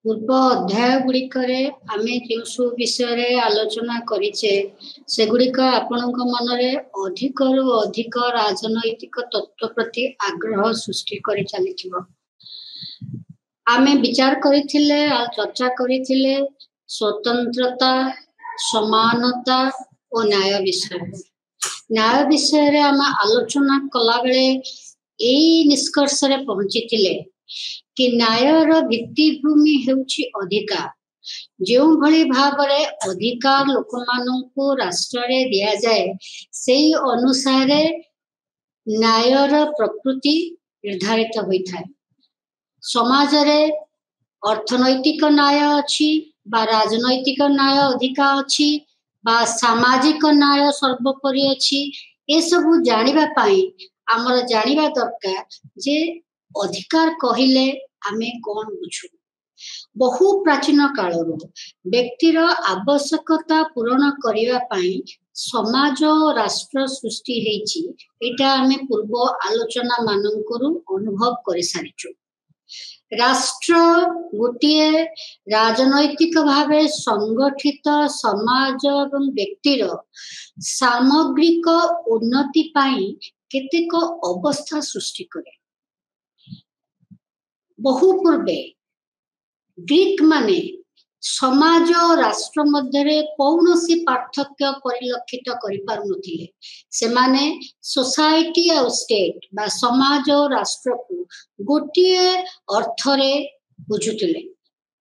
पूर्व अध्याय गुड़िकरे आमे जो सब विषय आलोचना करिचे सेगुड़िक आपणक मनरे अधिक रु अधिक राजनैतिक तत्व प्रति आग्रह सृष्टि करि चलिथिबो। आमे विचार करिथिले चर्चा करिथिले स्वतंत्रता समानता और न्याय विषय रे आम आलोचना कला बेले एई निष्कर्ष रे पहुंचीथिले कि न्यायर भित्तिभूमि हेउछि अधिकार। जो भली भावरे अधिकार लोक माननकु राष्ट्र रे दिया जाए सेई अनुसारे न्यायर प्रकृति निर्धारित होइथाय। समाज रे अर्थनैतिक न्याय अछि बा राजनैतिक न्याय अधिकार अछि बा सामाजिक न्याय सर्वोपरि अछि। ए सब जानिबा पाई हमर जानिबा दरकार जे अधिकार कहिले आमे कोन बुझु। बहु प्राचीन कालरो व्यक्तिर आवश्यकता पूर्ण करिवा पाई समाज राष्ट्र सृष्टि हेछि। एटा आमे पूर्व आलोचना माननकरू अनुभव करि सारिछु। राष्ट्र गोटिए राजनैतिक भावे संगठित समाज एवं व्यक्तिर सामग्रिक उन्नति पाई केतेक अवस्था सृष्टि करे। बहु पूर्वे ग्रीक माने समाज और राष्ट्र मध्य कौनसी पार्थक्य परिलक्षित करि पारुनथिले। सेमाने सोसाइटी और स्टेट बा समाज और राष्ट्र को गोटिए अर्थरे बुझुथिले।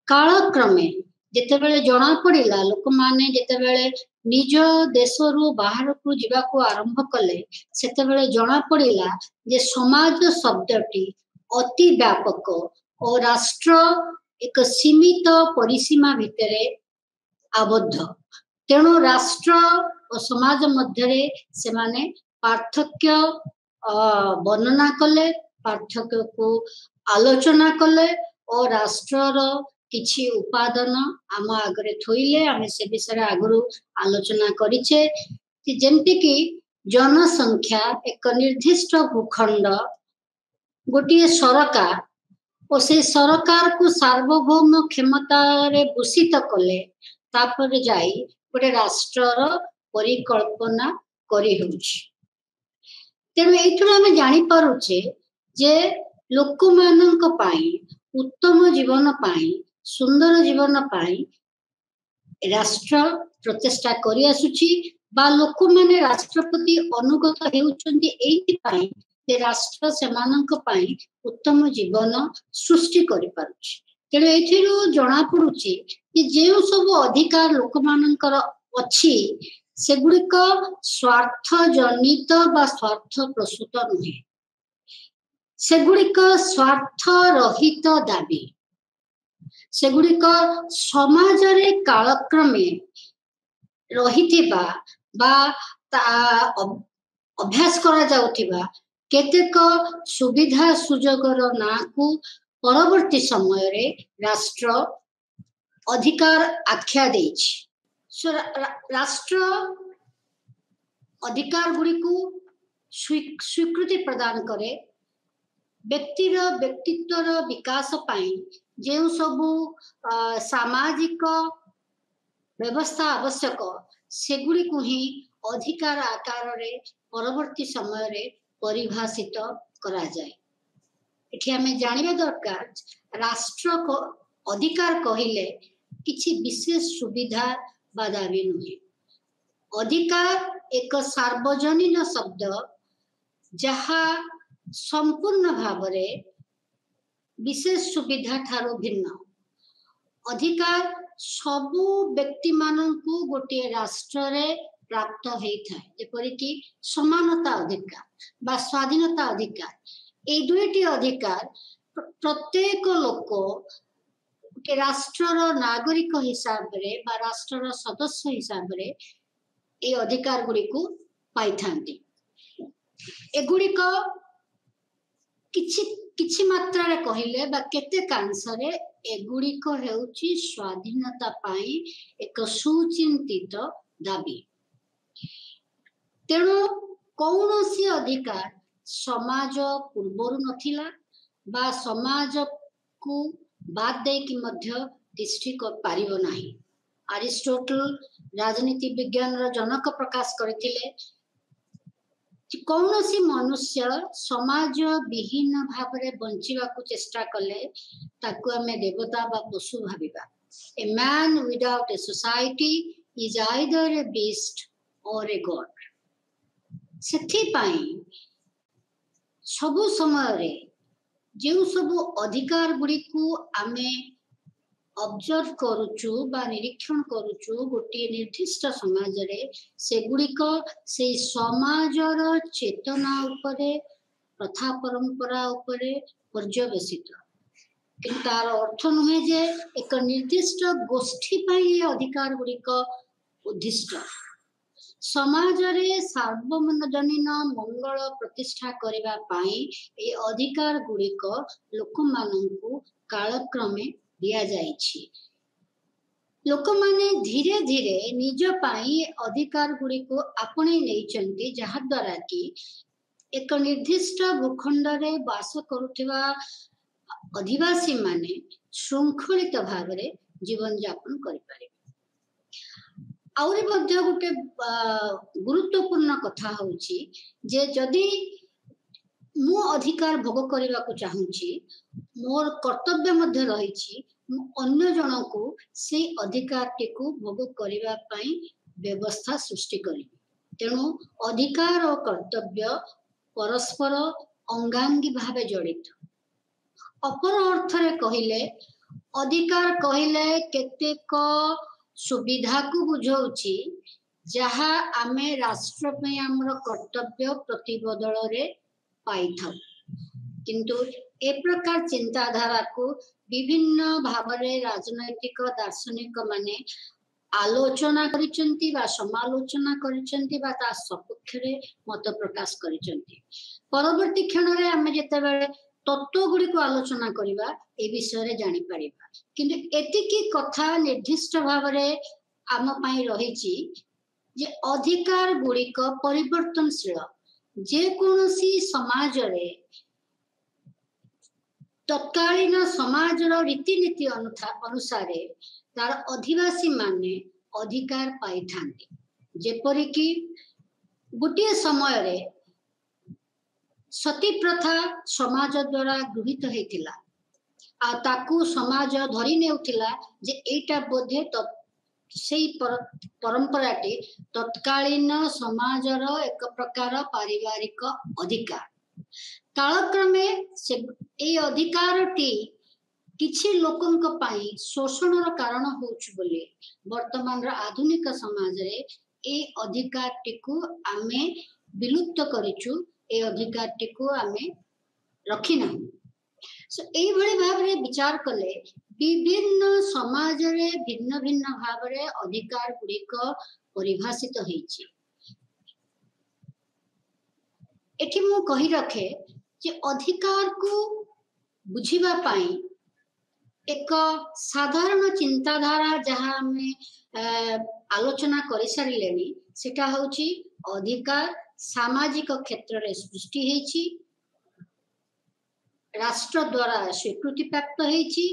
कालक्रमे जेतेबेले जणा पड़िला लोक माने जेतेबेले निज देशरू बाहर को जीवा को आरंभ कले सेतेबेले जणा पड़िला जे समाज शब्दटी अति व्यापक और राष्ट्र एक सीमित परिसीमा भितरे आबद्ध। तेणु राष्ट्र और समाज मध्य से माने पार्थक्य वर्णना कले, पार्थक्य को आलोचना कले और राष्ट्रर किछि उपादान आम आगरे थोइले। आमे से विषय आगरू आलोचना करिचे जेमति कि जनसंख्या एक निर्दिष्ट भूखंड गोटे सरकार और से सरकार को सार्वभौम क्षमता रे भूषित कले तापर जाई गोटे राष्ट्रर परिकल्पना करि होउछि। तेणु एठुर आमे जानि पारुचे जे लोक माननक पाई उत्तम जीवन पाई सुंदर जीवन पाई राष्ट्र प्रचेष्टा करि आसुछि बा लोक माने राष्ट्रपति अनुगत हेउछन्ति एथि पाई जे राष्ट्र सेमाननक पाई उत्तम जीवन सृष्टि करि पारुछि। तेणु एथिरु जणा पडुछि कि जेउ सब अधिकार लोक माननकर अछि सेगुड़िक स्वार्थ जनित बा स्वार्थ प्रसूत नुहे। सेगुड़िक स्वार्थ रहित दाबी। सेगुड़िक समाज रे कालक्रमे रहिथिबा बा अभ्यास करा जाउथिबा केतेक सुविधा सुजोगर ना को परवर्ती समय रे राष्ट्र अधिकार आख्या देछि। राष्ट्र अधिकार गुड़ी को स्वीकृति प्रदान करे व्यक्तिर व्यक्तित्वर विकास पाई जेउ सबु सामाजिक व्यवस्था आवश्यक सेगुड़ी को ही अधिकार आकार रे परवर्ती समय रे परिभाषित करा जाए। एठी हमें जानिबा दरकार राष्ट्र को अधिकार कहिले किछि विशेष सुविधा बा दाबी नुहे। अधिकार एक सार्वजनीन शब्द जहा संपूर्ण भावरे विशेष सुविधा ठारो भिन्न। अधिकार सबु व्यक्ति माननकु गोटे राष्ट्र रे प्राप्त हेइथाय जेपरि कि समानता अधिकार बा स्वाधीनता अधिकार। ए दुईटी अधिकार प्रत्येक लोक के राष्ट्रर नागरिक हिसाब रे बा राष्ट्रर सदस्य हिसाब रे ए अधिकार गुड़ी को पाई थांती। एगुड़िक किछि मात्रा रे कहिले बा केते कांसरे एगुड़िक हेउची स्वाधीनता पाई एक सुचिंतित दाबी। तेणु कौनसी अधिकार समाज पूर्वरु नथिला बा समाज को बाद दे कि मध्य दृष्टि को पारिबो नाही। अरिस्टोटल राजनीति विज्ञान रो जनक प्रकाश करथिले कौनसी मनुष्य समाज विहीन भावरे बंचिबा को चेष्टा कले ताकू आमे देवता बा पशु भाबिबा। A man without a society is either a beast or a god। सेथि पाई सबु समय रे जेउ सबु अधिकार गुडी को आमे ऑब्जर्व करूचु बा निरीक्षण करूचु गोटे निर्दिष्ट समाज रे से गुडिक से समाजर चेतना उपरे प्रथा परंपरा उपरे पर्यवेसित किंतु तार अर्थ नुहे जे एक निर्दिष्ट गोष्ठी पाई अधिकार गुडिक उद्दिष्ट समाज रे सार्वजनीन मंगल प्रतिष्ठा करिबा पाई ए अधिकार गुडिक लोक माननकु कालक्रमे दिया जाइछि। लोक माने धीरे धीरे निज पाई अधिकार गुडी को आपणे नेइचंती जहा द्वारा कि एक निर्दिष्ट भूखंड रे वास करुथिबा अधिवासी माने श्रृंखलित भाव रे जीवन यापन करि पारे। आउरी मध्य गुटे गुरुत्वपूर्ण कथा होउछि जे जदि मु अधिकार भोग करबा को चाहूछि मोर कर्तव्य मध्य रहिछि अन्य जन को से अधिकार को भोग करबा पई व्यवस्था सृष्टि करिबि। तेणु अधिकार और कर्तव्य परस्पर अंगांगी भावे जड़ित। अपर अर्थ रे कहिले अधिकार कहिले केतेक सुविधा को बुझौछि जहा आमे राष्ट्र पे हमर कर्तव्य प्रतिबदल रे पाई था किंतु ए प्रकार चिंताधारा को विभिन्न भावरे राजनैतिक दार्शनिक माने आलोचना करिसंती बा समालोचना करिसंती बा ता सपक्ष रे मत प्रकाश करिसंती। परवर्ती क्षण रे हमें जते बेले तत्व गुडी को आलोचना करिबा ए विषय रे जानि परिबा किंतु एतिकी कथा निर्दिष्ट भावरे आम पई रहिछि जे अधिकार गुडी को परिवर्तनशील जे कोनोसी समाज रे तत्कालीन समाज रीतिनीति अनुसार तार अधिवासी माने अधिकार पाई थांती। जेपरि कि गोटे समय रे सती प्रथा समाज द्वारा गृहीत हेतिला आ ताकू समाज धरि नेउथिला जे एटा बोधे सेई परंपराटी तत्कालीन समाजर एक प्रकार पारिवारिक अधिकार। कालक्रमे से ए अधिकारटी किछि लोकंक पाई शोषणर कारण होउछ बोले वर्तमान आधुनिक समाज रे ए अधिकारटी को आमे विलुप्त करिछु। ए अधिकारटी को आमे रखिना सो एई भली भाव रे विचार कले विभिन्न समाज रे भिन्न भिन्न भाव रे अधिकार गुडिक परिभाषित होईछि। एठी मु कहि रखे जे अधिकार को बुझिबा पाई एक साधारण चिंताधारा जहाँ हमें आलोचना करि सारिलेनी सेटा होछि अधिकार सामाजिक क्षेत्र रे सृष्टि हेछि राष्ट्र द्वारा स्वीकृति प्राप्त हेछि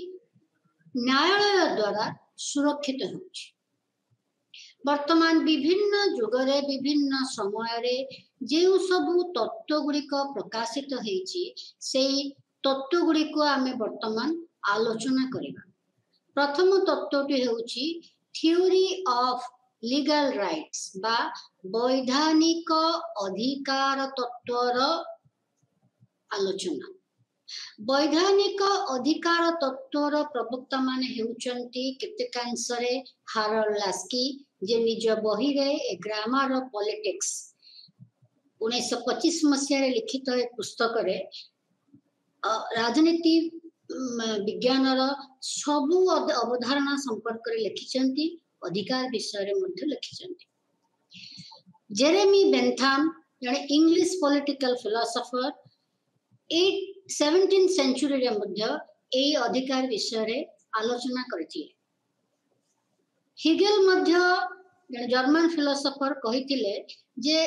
न्यायालय द्वारा सुरक्षित होछि। वर्तमान विभिन्न जुगरे विभिन्न समय रे जेउ सबु तत्व गुडिक प्रकाशित हेछि सेई तत्व गुडिक आमे वर्तमान आलोचना करिबा। प्रथम तत्वटी हेउछि थ्योरी ऑफ लीगल राइट्स बा वैधानिक अधिकार तत्वर आलोचना। वैधानिक अधिकार तत्वर प्रवक्ता माने हेउचंती केतेकांशरे हारोल्ड लास्की जे निज बही रे ग्रामर ऑफ पॉलिटिक्स 1925 मसीह लिखित एक पुस्तक रे राजनीति विज्ञान सबु अवधारणा संपर्क रे लिखिचंती अधिकार विषय रे मध्ये लिखिचंती। जेरेमी बेंथाम जने English political philosopher 17th century रे मध्ये ए अधिकार विषय रे आलोचना करथिले। हिगेल मध्ये जने जर्मन फिलोसोफर कहिथिले जे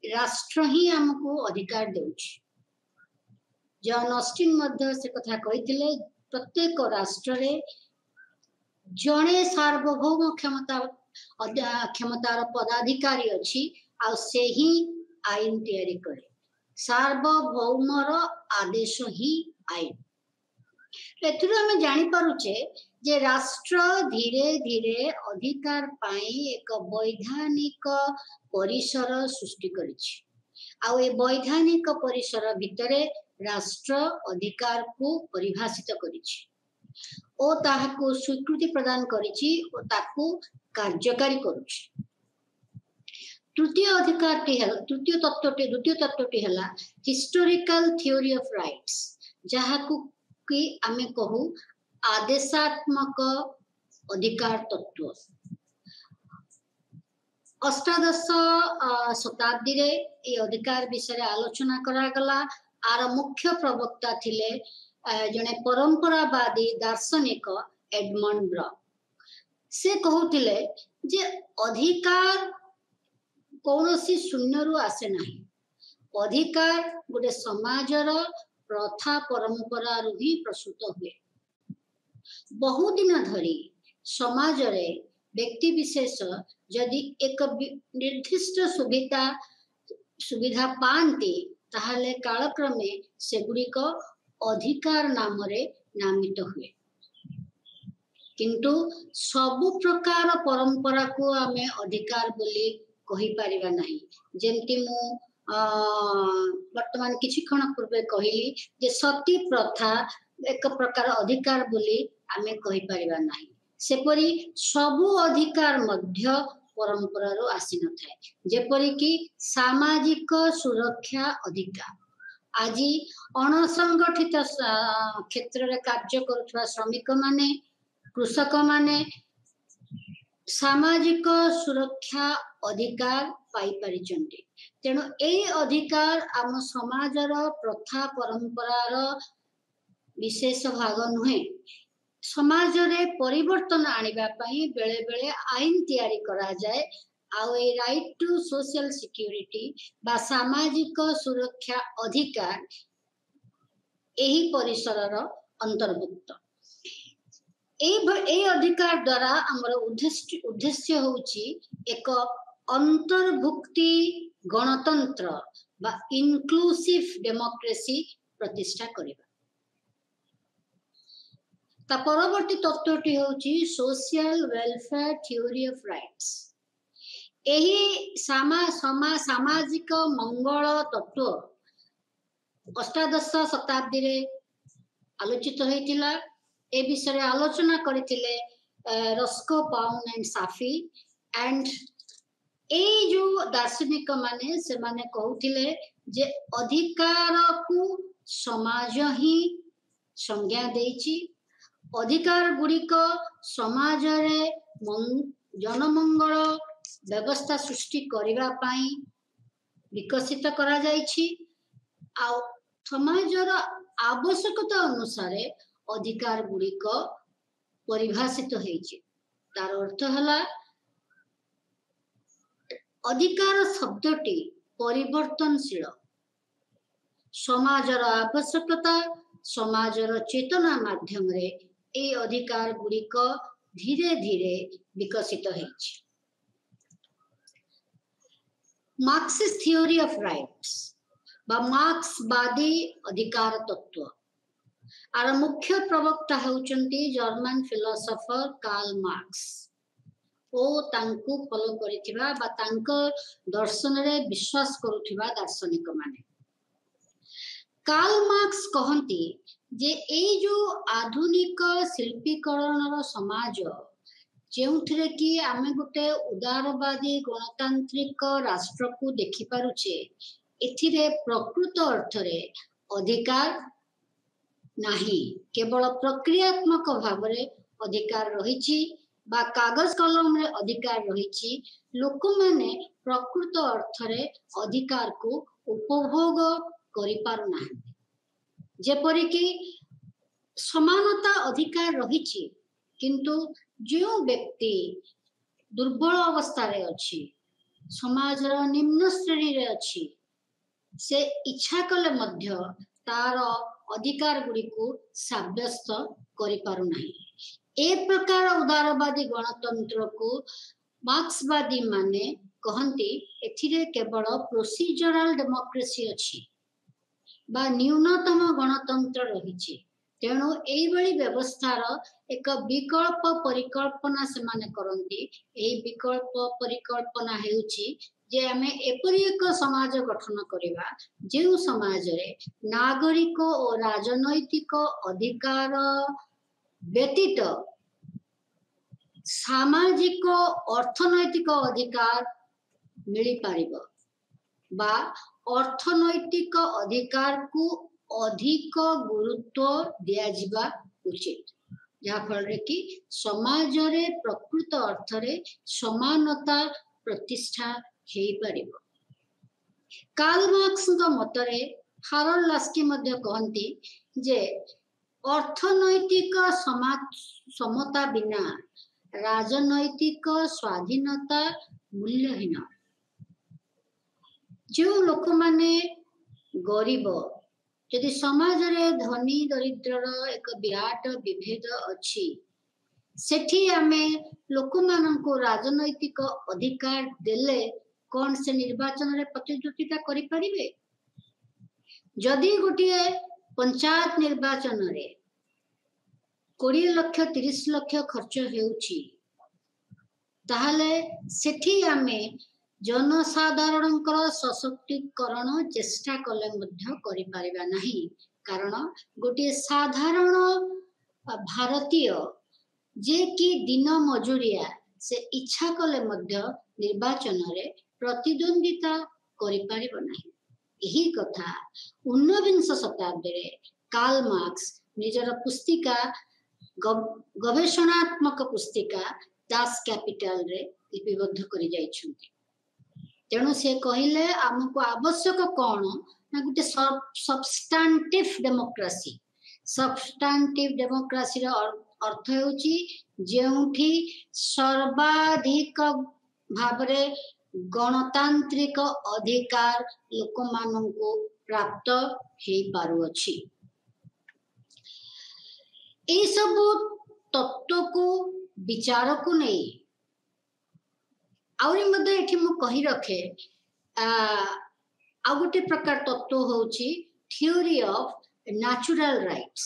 राष्ट्र ही हमको अधिकार देउछि जॉन ऑस्टिन मध्य से कथा कहिथिले प्रत्येक राष्ट्र रे जणे सार्वभौम क्षमतार पदाधिकारी अछि आ से ही आईन तैयारी करे सार्वभौमर आदेश ही आईन एथुरु हमें जानी पारुचे जे राष्ट्र धीरे धीरे अधिकार पाई एक वैधानिक परिसर सृष्टि करिछि आ ए वैधानिक परिसर भितरे राष्ट्र अधिकार को परिभाषित करिछि ओ ताहाको स्वीकृति प्रदान करिछि ओ ताकू कार्यकारी करुछि तृतीय अधिकारटी है द्वितीय तत्वटी है हिस्टोरिकल थ्योरी ऑफ राइट्स जहाकू कि आमे कहू आदेशात्मक अधिकार तत्व अष्टादश शताब्दी रे ये अधिकार विषय आलोचना करा गला आर मुख्य प्रवक्ता थिले जने परंपरावादी दार्शनिक एडमंड ब्लक से कहूतिले जे अधिकार कौनसी शून्य रु आसे नहीं अधिकार गोटे समाजर प्रथा परंपरा रु ही प्रसूत हुए बहुदिन धरी समाज रे व्यक्ति विशेष यदि एक निर्दिष्ट सुविधा पाती ताहले कालक्रमे सेगुड़िक अधिकार नाम रे नामित हुए किंतु सबु प्रकार परंपरा को आमे अधिकार बोली कहि परिबा नहीं जेमति मु वर्तमान किछि क्षण पूर्वे कहली जे सती प्रथा एक प्रकार अधिकार बोली आमे कहि परिबा नहीं सेपरी सबु अधिकार मध्य परंपरा रो आसी न थाए जेपरी कि सामाजिक सुरक्षा अधिकार आज अणसंगठित क्षेत्र रे कार्य करुवा श्रमिक माने कृषक माने सामाजिक सुरक्षा अधिकार पाई परिचंती तेणु ए अधिकार आम समाजर प्रथा परंपरार विशेष भाग नुहे समाज रे परिवर्तन आनिबा पई बेले बेले आईन तैयारी करा जाए आउ ए राइट टू सोशल सिक्योरिटी बा सामाजिक सुरक्षा अधिकार एही परिसरर अंतर्भुक्त ए अधिकार द्वारा हमर उद्देश्य होउची एक अंतर्भुक्ति गणतंत्र बा इनक्लूसिव डेमोक्रेसी प्रतिष्ठा करिबा ता परवर्ती तत्वटी होउची social welfare theory of rights एही सामाजिक मंगल तत्व अष्टादश शताब्दी रे आलोचित होइतिला ए विषय आलोचना करथिले रस्को पाउन एंड साफी एंड ए जो दार्शनिक माने से माने कहउथिले जे अधिकार को समाज ही संज्ञा देछि अधिकार गुड़िक समाज रे जनमंगल व्यवस्था सृष्टि करिबा पई विकसित करा जाइछि आ समाजर आवश्यकता अनुसार अधिकार गुड़िक परिभाषित होइछि तार अर्थ हला अधिकार शब्दटी परिवर्तनशील समाजर आवश्यकता समाजर चेतना माध्यम रे ए अधिकार गुड़िक धीरे धीरे विकसित होइछि मार्क्सिस्ट थ्योरी ऑफ राइट्स बा मार्क्सवादी अधिकार तत्व आर मुख्य प्रवक्ता होउचंती जर्मन फिलोसोफर कार्ल मार्क्स ओ तांकु फॉलो करिथिबा बा तांक दर्शन रे विश्वास करुथिबा दार्शनिक माने कार्ल मार्क्स कहंती जे ए जो आधुनिक शिल्पीकरणर समाज जेउथरे कि आमे गुटे उदारवादी गणतांत्रिक राष्ट्र को देखि पारुचे एथिरे प्रकृत अर्थ रे अधिकार नाही केवल प्रक्रियात्मक भाव रे अधिकार रहिछि बा कागज कलम रे अधिकार रहिछि लोक माने प्रकृत अर्थ रे अधिकार को उपभोग करि पारु नाही जेपरि कि समानता अधिकार रहिछि किंतु जो व्यक्ति दुर्बल अवस्था रे अछि समाजर निम्न श्रेणी रे अछि से इच्छा कले मध्य तार अधिकार गुड़ी को साब्यस्त करि पारु नाही। ए प्रकार उदारवादी गणतंत्र को मार्क्सवादी माने कहंती एथिरे केवल प्रोसीजरल डेमोक्रेसी अछि बा न्यूनतम गणतंत्र रहिछि। तेणु एइभଳି व्यवस्थार एक विकल्प परिकल्पना से माने करंती। एइ विकल्प परिकल्पना हेउछि जे आमे एपरि एक समाज गठन करिबा जेउ समाज रे नागरिक और राजनैतिक अधिकार व्यतीत सामाजिक अर्थनैतिक अधिकार मिली पारिबो बा अर्थनैतिक अधिकार को अधिक गुरुत्व दिया जिबा उचित, जहाँ फल रे कि समाज रे प्रकृत अर्थ रे समानता प्रतिष्ठा हेई पारिबो। कार्ल मार्क्स का मतरे हारोल्ड लास्की मध्य कहंती जे अर्थनैतिक समता बिना राजनैतिक स्वाधीनता मूल्यहीन। जो लोक माने गरीब यदि समाज रे धनी दरिद्रर एक विराट विभेद अछि सेठी आमे लोक माननको राजनैतिक अधिकार देले कौन से निर्वाचन रे प्रतिद्वंदिता करि परिबे। जदि गोटिए पंचायत निर्वाचन रे 20 लाख 30 लाख खर्च हेउछि ताहले सेठी आमे जनसाधारणଙ୍କର सशक्तिकरण चेष्टा कले मध्य करि पारिबा नाही। कारण गोटे साधारण भारतीय जे कि दिन मजुरिया से इच्छा कले मध्य निर्वाचन रे प्रतिद्वंदिता करि पारिबो नाही। एही कथा 19विंश शताब्दी रे कार्ल मार्क्स निजर पुस्तिका गवेषणात्मक पुस्तिका दास कैपिटल रे लिपिबद्ध करि जाइछन्ति। तेणु से कहले आमको आवश्यक कौन ना गोटे सबस्टांटिव डेमोक्रेसी। सबस्टांटिव डेमोक्रेसी रो अर्थ हेउची जेउठी सर्वाधिक भाबरे गणतांत्रिक अधिकार लोक माननको प्राप्त हेई पारुअछि। ए सब तत्व को विचार को नहीं आउरी मध्य एठी मु कहि रखे आ गोटे प्रकार तत्व होउची थ्योरी ऑफ नेचुरल राइट्स।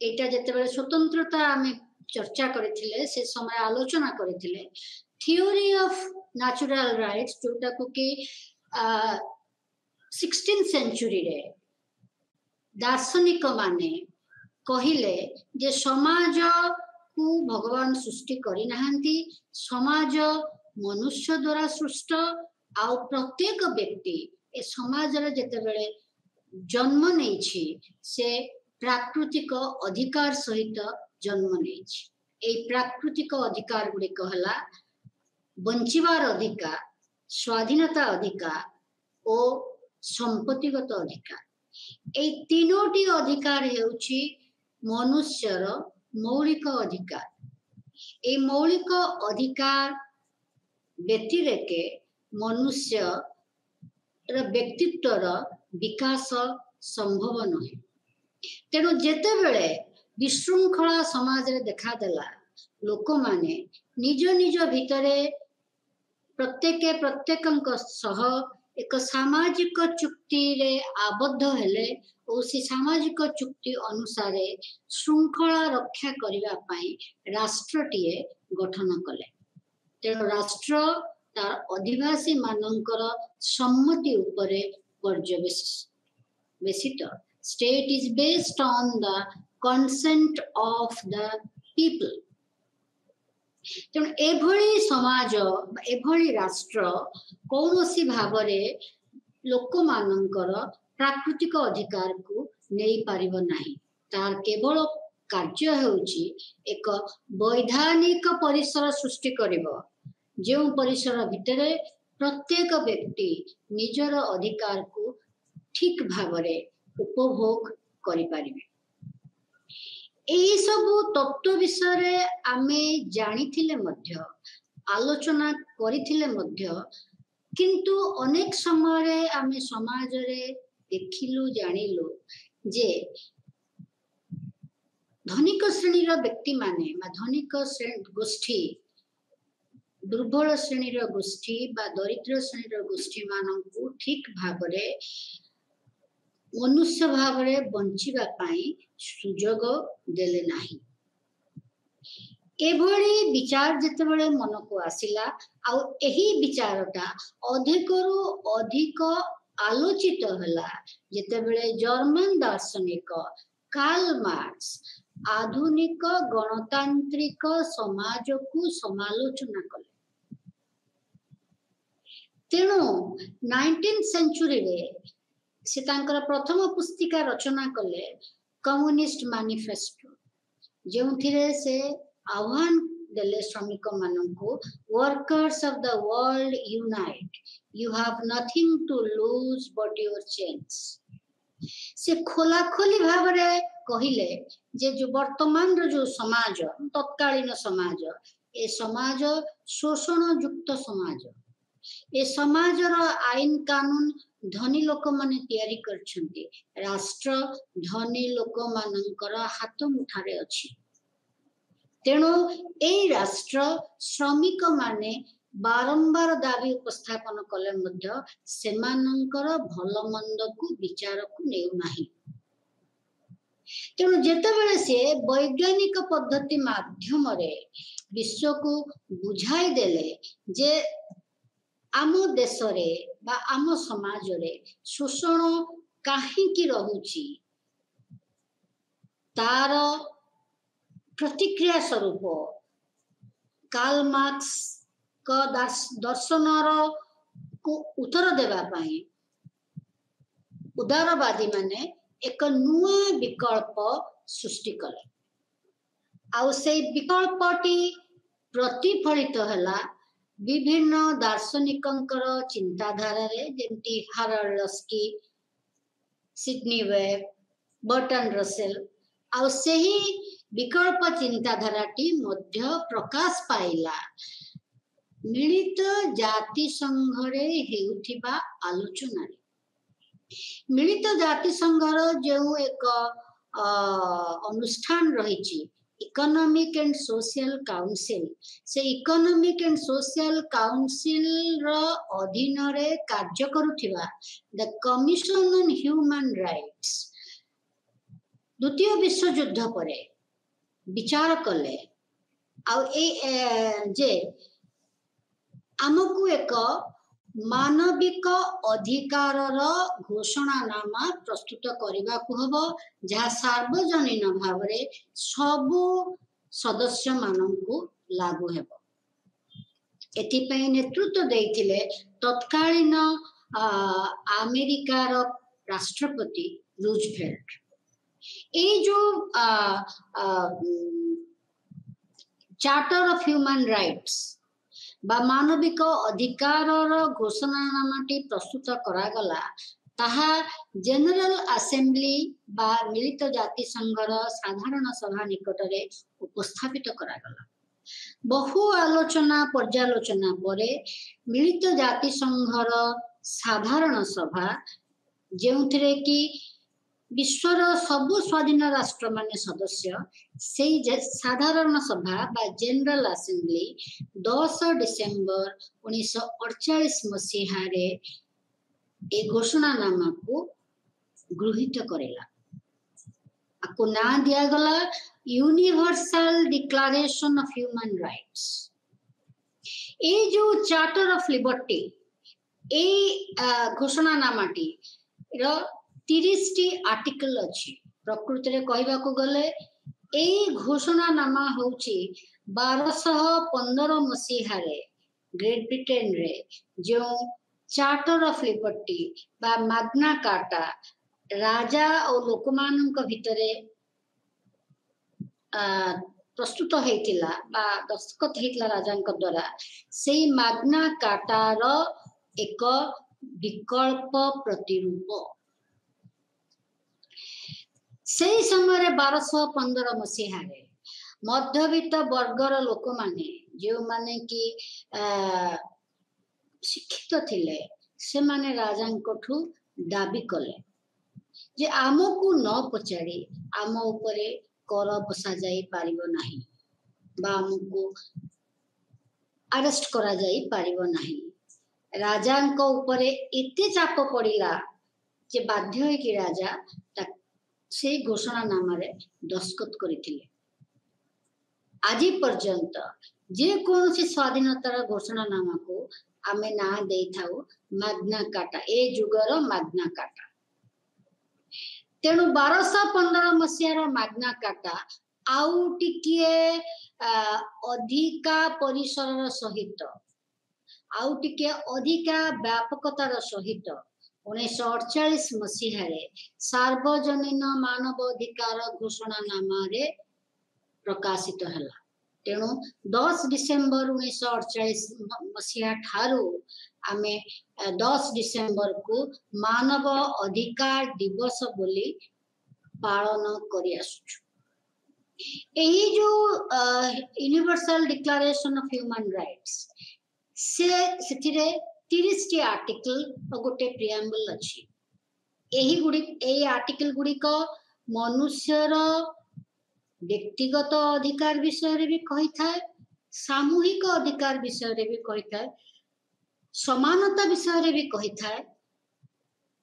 एटा जते बेले स्वतंत्रता आमे चर्चा करथिले से समय आलोचना करथिले थ्योरी ऑफ नेचुरल राइट्स जोटा को कि 16th सेंचुरी रे दार्शनिक माने कहिले जे समाज को भगवान सृष्टि करि नाहंती। समाज मनुष्य द्वारा सृष्ट आउ प्रत्येक व्यक्ति ए समाज रे जते बेले जन्म नै छी से प्राकृतिक अधिकार सहित जन्म नै छी। ए प्राकृतिक अधिकार गुडी कहला बंचिबार अधिकार, स्वाधीनता अधिकार ओ संपत्तिगत अधिकार। ए तीनोटी अधिकार हेउची मनुष्यर मौलिक अधिकार। ए मौलिक अधिकार व्यतिरेके मनुष्य व्यक्तित्वर विकास संभव नहे। तेणु जेते बेले विशृंखला समाज रे देखा देला लोक माने निज निज भितरे प्रत्येक सह एक सामाजिक चुक्ति रे आबद्ध हेले और से सामाजिक चुक्ति अनुसार श्रृंखला रक्षा करिवा पाई राष्ट्रटीए गठन कले। तेणु राष्ट्र तार अधिवासी मानकर सम्मति उपरे पर्यवेसित। State is based on the consent of the people. तेणु एभली समाज एभली राष्ट्र कौनसी भावरे लोक मानकर प्राकृतिक अधिकार को नहीं पारिबो नाही। तार केवल कार्य हेउची एक वैधानिक परिसर सृष्टि करिबो जो परिसर भितरे प्रत्येक व्यक्ति निजर अधिकार को ठीक भावरे उपभोग करि पारिबे। एही सब तत्व विषय आमे जानिथिले मध्य आलोचना करिथिले मध्य किंतु अनेक समय आमे समाज रे देखिलु जानिलु जे धनिक श्रेणीर व्यक्ति माने धनिक गोष्ठी दुर्बल श्रेणीर गोष्ठी बा दरिद्र श्रेणीर गोष्ठी मानकु ठीक भाबरे मनुष्य भाबरे बंचिबा पाई सुजोग देले नाही। एभली विचार जेतेबेले मन को आसिला आ एही विचारटा अधिकरु अधिक आलोचित हला जेतेबेले जर्मन दार्शनिक कार्ल मार्क्स आधुनिक गणतांत्रिक समाज को समालोचना कले। तेणु 19th सेंचुरी रे से तांकर प्रथम पुस्तिका रचना कले कम्युनिस्ट मैनिफेस्टो जोंथिरे से आह्वान देले श्रमिक माननकु workers of the world unite you have nothing to lose but your change. से खोला खोली भावरे कहिले जे जो वर्तमान रो जो समाज तत्कालीन समाज ए समाज शोषण युक्त समाज ए समाजर आईन कानून धनी लोक माने तैयारी करछन्ती राष्ट्र धनी लोक मानकर हाथ मुठारे अछि। तेणु ए राष्ट्र श्रमिक माने बारंबार दाबी उपस्थापन कले मध्य सेमानंकर भल मंद को विचार को नेउ नाही। तेणु जेतेबेले से वैज्ञानिक पद्धति माध्यम रे विश्व को बुझाई देले जे आम देश रे बा आम समाज रे शोषण काहींकी रहुची तार प्रतिक्रिया स्वरूप कार्ल मार्क्स का दर्शन को उत्तर देवा पाई उदारवादी माने एक नुआ विकल्प सृष्टि कले आउ से विकल्पटी प्रतिफलित हला विभिन्न दार्शनिकंकर चिंताधारा रे जेंती Harold Laski Sidney Webb Bertrand Russell आउ सेही विकल्प चिंताधाराटी मध्य प्रकाश पाइला मिलित जाति संघरे हेउथिबा आलोचना रे। मिलित जाति संघर जो एक अनुष्ठान रही इकोनॉमिक एंड सोशल काउंसिल से इकोनॉमिक एंड सोशल काउंसिल रो अधीन रे कार्य करुथिबा the commission on human rights द्वितीय विश्व युद्ध परे विचार कले आ जे आमको एक मानविक अधिकार घोषणानामा प्रस्तुत करने को हबो जहाँ सार्वजनीन भाव में सबु सदस्य माननकु लागू हेबो। एथिपई नेतृत्व देइथिले तत्कालीन अमेरिकार राष्ट्रपति रूजवेल्ट। ए जो चार्टर ऑफ ह्यूमन राइट्स बा मानविक अधिकार घोषणानामाटी प्रस्तुत करागला ताहा जनरल असेंबली बा मिलित जाति संघर साधारण सभा निकटरे उपस्थापित करागला। बहु आलोचना पर्यालोचना परे मिलित जाति संघर साधारण सभा जेउथिरे कि विश्वर सबु स्वाधीन राष्ट्र माने सदस्य से साधारण सभा बा जनरल असेंबली 10 डिसेंबर 1948 मसीहा रे ए घोषणानामा को गृहीत करेला। आपको ना दिया गला universal declaration of human rights. ए जो चार्टर ऑफ लिबर्टी ए घोषणानामाटी रो 30 टी आर्टिकल अछि। प्रकृति रे कहबा को गले ए घोषणानामा होउची 1215 मसीहा रे ग्रेट ब्रिटेन रे जो चार्टर ऑफ लिबर्टी बा मैग्ना कार्टा राजा और लोकमानक भितरे प्रस्तुत हेतिला बा दस्तखत हेतिला राजांक द्वारा से मैग्ना कार्टार एक विकल्प प्रतिरूप से समय 1215 मसीहा रे मध्यवित्त वर्गर लोक माने जो माने कि शिक्षित थिले से माने राजांकठू दाबी कले जे आमको न पचारि आम उपरे कर बसा जाई पारिबो नाही बा आमको अरेस्ट करा जाई पारिबो नाही राजांको उपरे एते चाप पड़िला जे बाध्य होई कि राजा से घोषणा नामारे दस्तखत करिथिले आज पर्यंत जे कौन सी स्वाधीनतार घोषणा नामा को आमे ना दे थाउ मैग्ना कार्टा ए जुगर मैग्ना कार्टा तेणु 1215 मसीहार मैग्ना कार्टा आउ टिकिए अधिका परिसर सहित आउ टिके अधिका व्यापकतार सहित 1948 मसीहारे सार्वजनीन मानव अधिकार घोषणा नामारे प्रकाशित हला तेणु 10 डिसेम्बर 1948 मसीहा ठारू आमे 10 डिसेम्बर को मानव अधिकार दिवस बोली पालन करि आसुछु एही जो universal declaration of human rights से सेथिरे 30 टी आर्टिकल गोटे प्रिएम्बल अछि एही आर्टिकल गुडी को मनुष्यर व्यक्तिगत अधिकार विषय रे भी कही थाए सामूहिक अधिकार विषय रे भी कही थाए समानता विषय रे भी कही थाए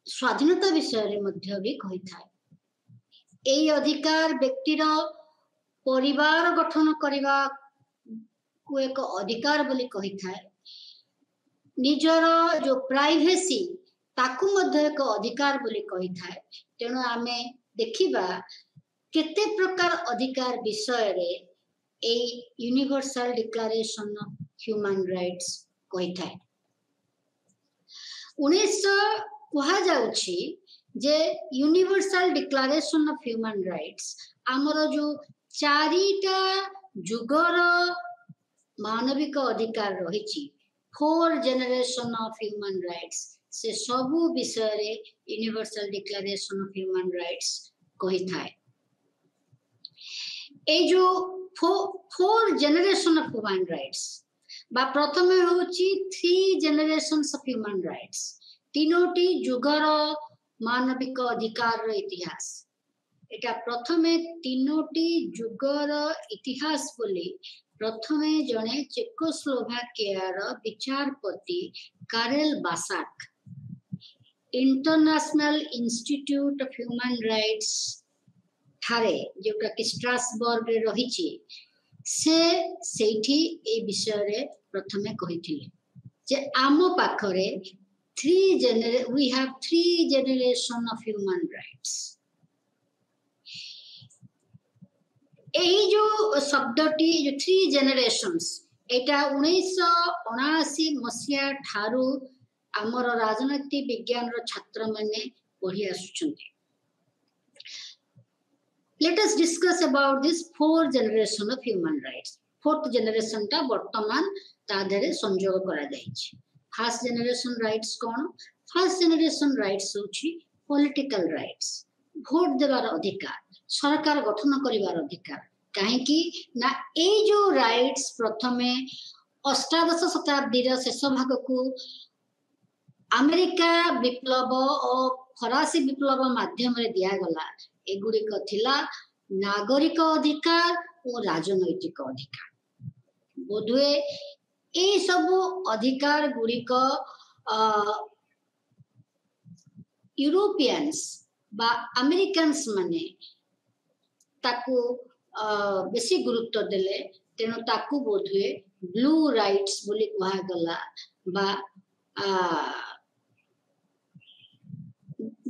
स्वाधीनता विषय रे मध्य भी कही थाए एई अधिकार व्यक्तिर परिवार गठन करबा को एक अधिकार बोली कही थाए निजर जो प्राइवेसी ताकू मध्य एक अधिकार बोली कही थाए तेणु आमे देखिबा केते प्रकार अधिकार विषय रे ए universal declaration of human rights कही थाए 1900 कहा जाउछि जे universal declaration of human rights हमर जो चारिटा जुगर मानविक अधिकार रहिछि 4 जनरेशन ऑफ ह्यूमन राइट्स से सबु विषय रे universal declaration of human rights कही थाए ए जो 4 जनरेशन ऑफ ह्यूमन राइट्स बा प्रथमे होछि 3 जनरेशंस ऑफ ह्यूमन राइट्स तीनोटी जुगर मानविक अधिकार रो इतिहास एटा प्रथमे तीनोटी जुगर इतिहास बोली प्रथमे जने चेकोस्लोभाकियार विचारपति Karel Vasak international institute of human rights ठारे जोटा कि स्ट्रासबर्ग रे रहिछि से सेठी ए विषय रे प्रथमे कहिथिले जे आमो पाखरे we have 3 generation of human rights एही जो शब्दटी जो 3 generations एटा 1979 मसिया ठारू हमर राजनीति विज्ञान रो छात्र माने पढ़ी आसुछन्ते let us discuss about this 4 generation of human rights 4th generation ता वर्तमान ता धरे संयोग करा जाईछि फर्स्ट जनरेशन राइट्स कोन फर्स्ट जनरेशन राइट्स होछि पॉलिटिकल राइट्स भोट देवार अधिकार सरकार गठन करिवार अधिकार काहे कि ना ए जो राइट्स प्रथमे अष्टादश शताब्दी रा शेष भाग को अमेरिका विप्लव और फरासी विप्लव माध्यम रे दिया गला एगुडी को थिला नागरिक अधिकार और राजनैतिक अधिकार बोधुए ए सब अधिकार गुडी को यूरोपियंस बा अमेरिकन्स माने ताकू बेसी गुरुत्व देले तेणु ताकू बोधुए ब्लू राइट्स बोली कहा गला बा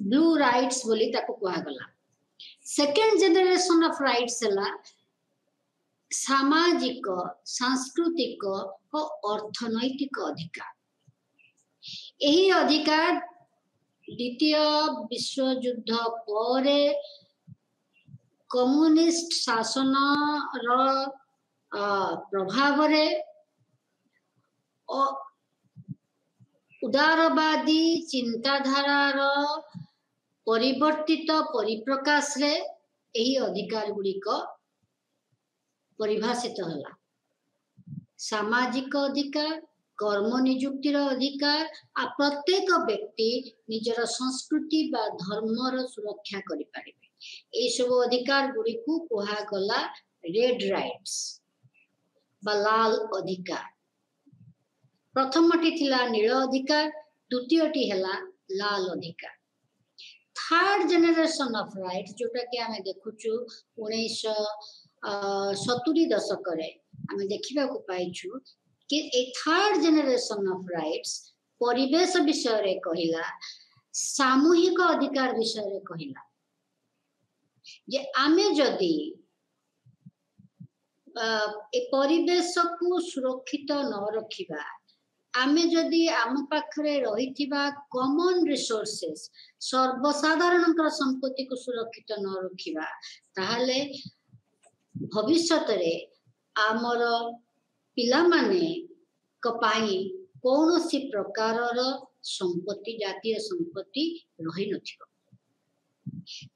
ब्लू राइट्स बोली ताकू कहा गला सेकेंड जनरेशन ऑफ राइट्स हला सामाजिक सांस्कृतिक और अर्थनैतिक अधिकार यही अधिकार द्वितीय विश्व युद्ध परे कम्युनिस्ट शासन रो प्रभाव रे उदारवादी चिंताधारा रो परिवर्तित परिप्रकाश रे यही अधिकार गुडी को परिभाषित होला सामाजिक अधिकार कर्म नियुक्तिर अधिकार आ प्रत्येक व्यक्ति निजर संस्कृति बा धर्मर सुरक्षा करि पारिबे। ए सब अधिकार गुडी को कुहा गला रेड राइट्स बा लाल अधिकार। प्रथमटी थिला नील अधिकार, द्वितीयटी हला लाल अधिकार। थर्ड जनरेशन ऑफ राइट्स जोटा कि आमे देखुछु 1970 दशक रे आमे देखिबा को पाइछु कि ए थर्ड जनरेशन ऑफ राइट्स परिवेश विषय रे कहिला, सामूहिक अधिकार विषय रे कहिला जे आमे जदि ए परिवेश को सुरक्षित न रखिबा, आमे जदि आम पाखरे रहिथिबा कॉमन रिसोर्सेस सर्वसाधारण संपत्ति को सुरक्षित न रखिबा ताहले भविष्यत रे आमर पिला माने कपाई कौनसी प्रकारर संपत्ति जातीय संपत्ति रही नथिबो।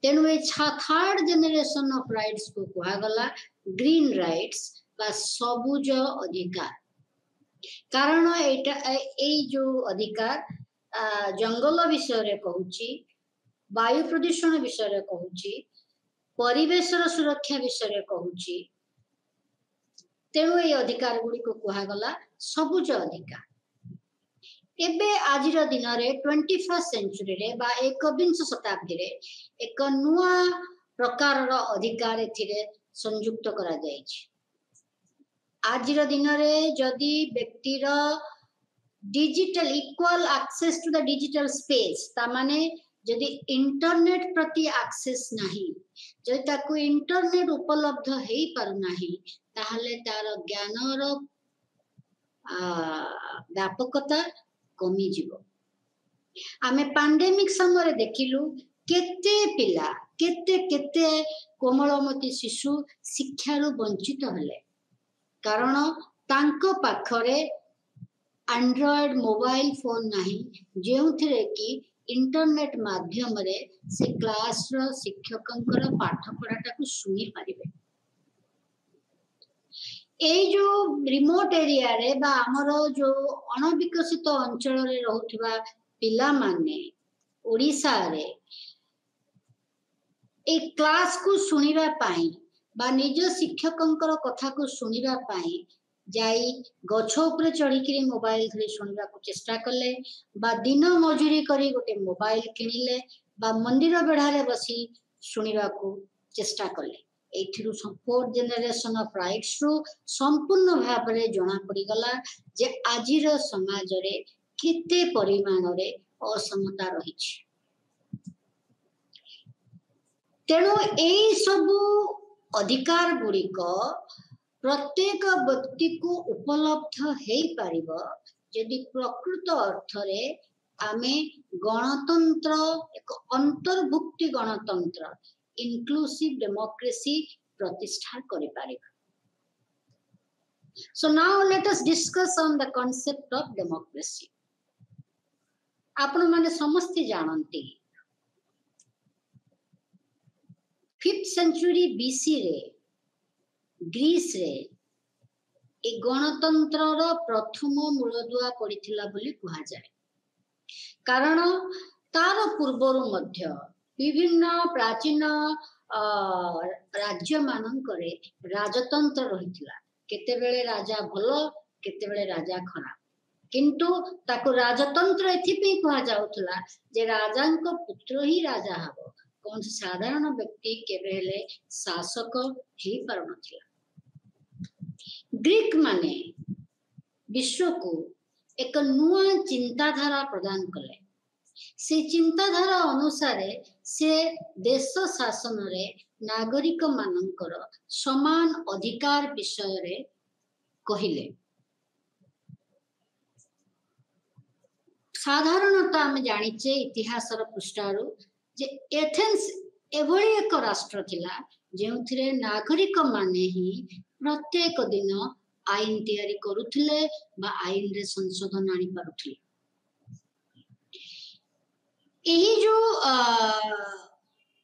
तेणु ए थर्ड जनरेशन ऑफ राइट्स को कहा गला ग्रीन राइट्स बा सबुज अधिकार। कारण ए जो अधिकार जंगल विषय रे कहूची, वायु प्रदूषण विषय रे कहूची, परिवेशर सुरक्षा विषय रे कहूची। तेणु ए अधिकार गुडी को कहा गला सबुज अधिकार। एबे आजिर दिन रे 21st सेंचुरी रे बा 21 शताब्दी रे एक नुआ प्रकारर अधिकार एथिरे संयुक्त करा जायछि। आजिर दिन रे जदि व्यक्तिर digital equal access to the digital space ता माने जदि इंटरनेट प्रति एक्सेस नाही, जदि ताकू इंटरनेट उपलब्ध हेई पारु नाही ताहले तार ज्ञानर व्यापकता कमी जीवो। आमे पैंडेमिक समय देखिलु केते पिला केते कोमलमती शिशु शिक्षारु वंचित हले कारण तांको पाखरे एंड्रॉइड मोबाइल फोन नाही जेउथिरे कि इंटरनेट माध्यम रे से क्लास रो शिक्षकंकर पाठ पढ़ाटा को सुनी पारिबे। ए जो रिमोट एरिया रे बा हमरो जो अणविकसित अंचल रे रहउथिबा पिला माने ओडिसा रे ए क्लास को सुनिबा पाई बा निज शिक्षकंकर कथा को सुनिबा पाई जाई गछ ऊपर चढ़ी कि मोबाइल धरी सुनिबा को चेष्टा कले बा दिन मजूरी करी गोटे मोबाइल किनिले बा मंदिर बेढ़ारे बसी सुनिबा को चेष्टा कले। एथिरु फोर्थ जनरेशन ऑफ राइट्स रु संपूर्ण भाव रे जणा पड़ी गला जे आजिर समाज रे केते परिमाण रे असमता रही छी। तेणु एई सबु अधिकार गुड़िक प्रत्येक व्यक्ति को उपलब्ध हेई पारिबो यदि प्रकृत अर्थ रे आमे गणतंत्र एक अंतर्भुक्ति गणतंत्र inclusive democracy प्रतिष्ठा करि Paribas. So now let us discuss on the concept of democracy. आपण माने समस्त जानंती 5th century BC रे ग्रीस रे ए गणतंत्र रो प्रथम मूलदुआ पड़िथिला बोली कहा जाय। कारण तार पूर्वरु मध्य विभिन्न प्राचीन राज्य मानकरे राजतंत्र रहिथिला। केतेबेले राजा भलो केतेबेले राजा खराब किंतु ताको राजतंत्र एथिपे कहा जाउथला जे राजांको पुत्र ही राजा हबो। कौन साधारण व्यक्ति केबेले शासक ही परनथिला। ग्रीक माने विश्व को एक नुआ चिंताधारा प्रदान कले। से चिंताधारा अनुसार से देश शासन रे नागरिक मानकर समान अधिकार विषय रे कहिले। साधारणतः आम जानिचे इतिहासर पृष्ठारु जे एथेंस एभली एक राष्ट्र थिला जेउथिरे नागरिक माने ही प्रत्येक दिन आईन तैयारी करुथिले बा आईन रे संशोधन आनी पारुथिले। एही जो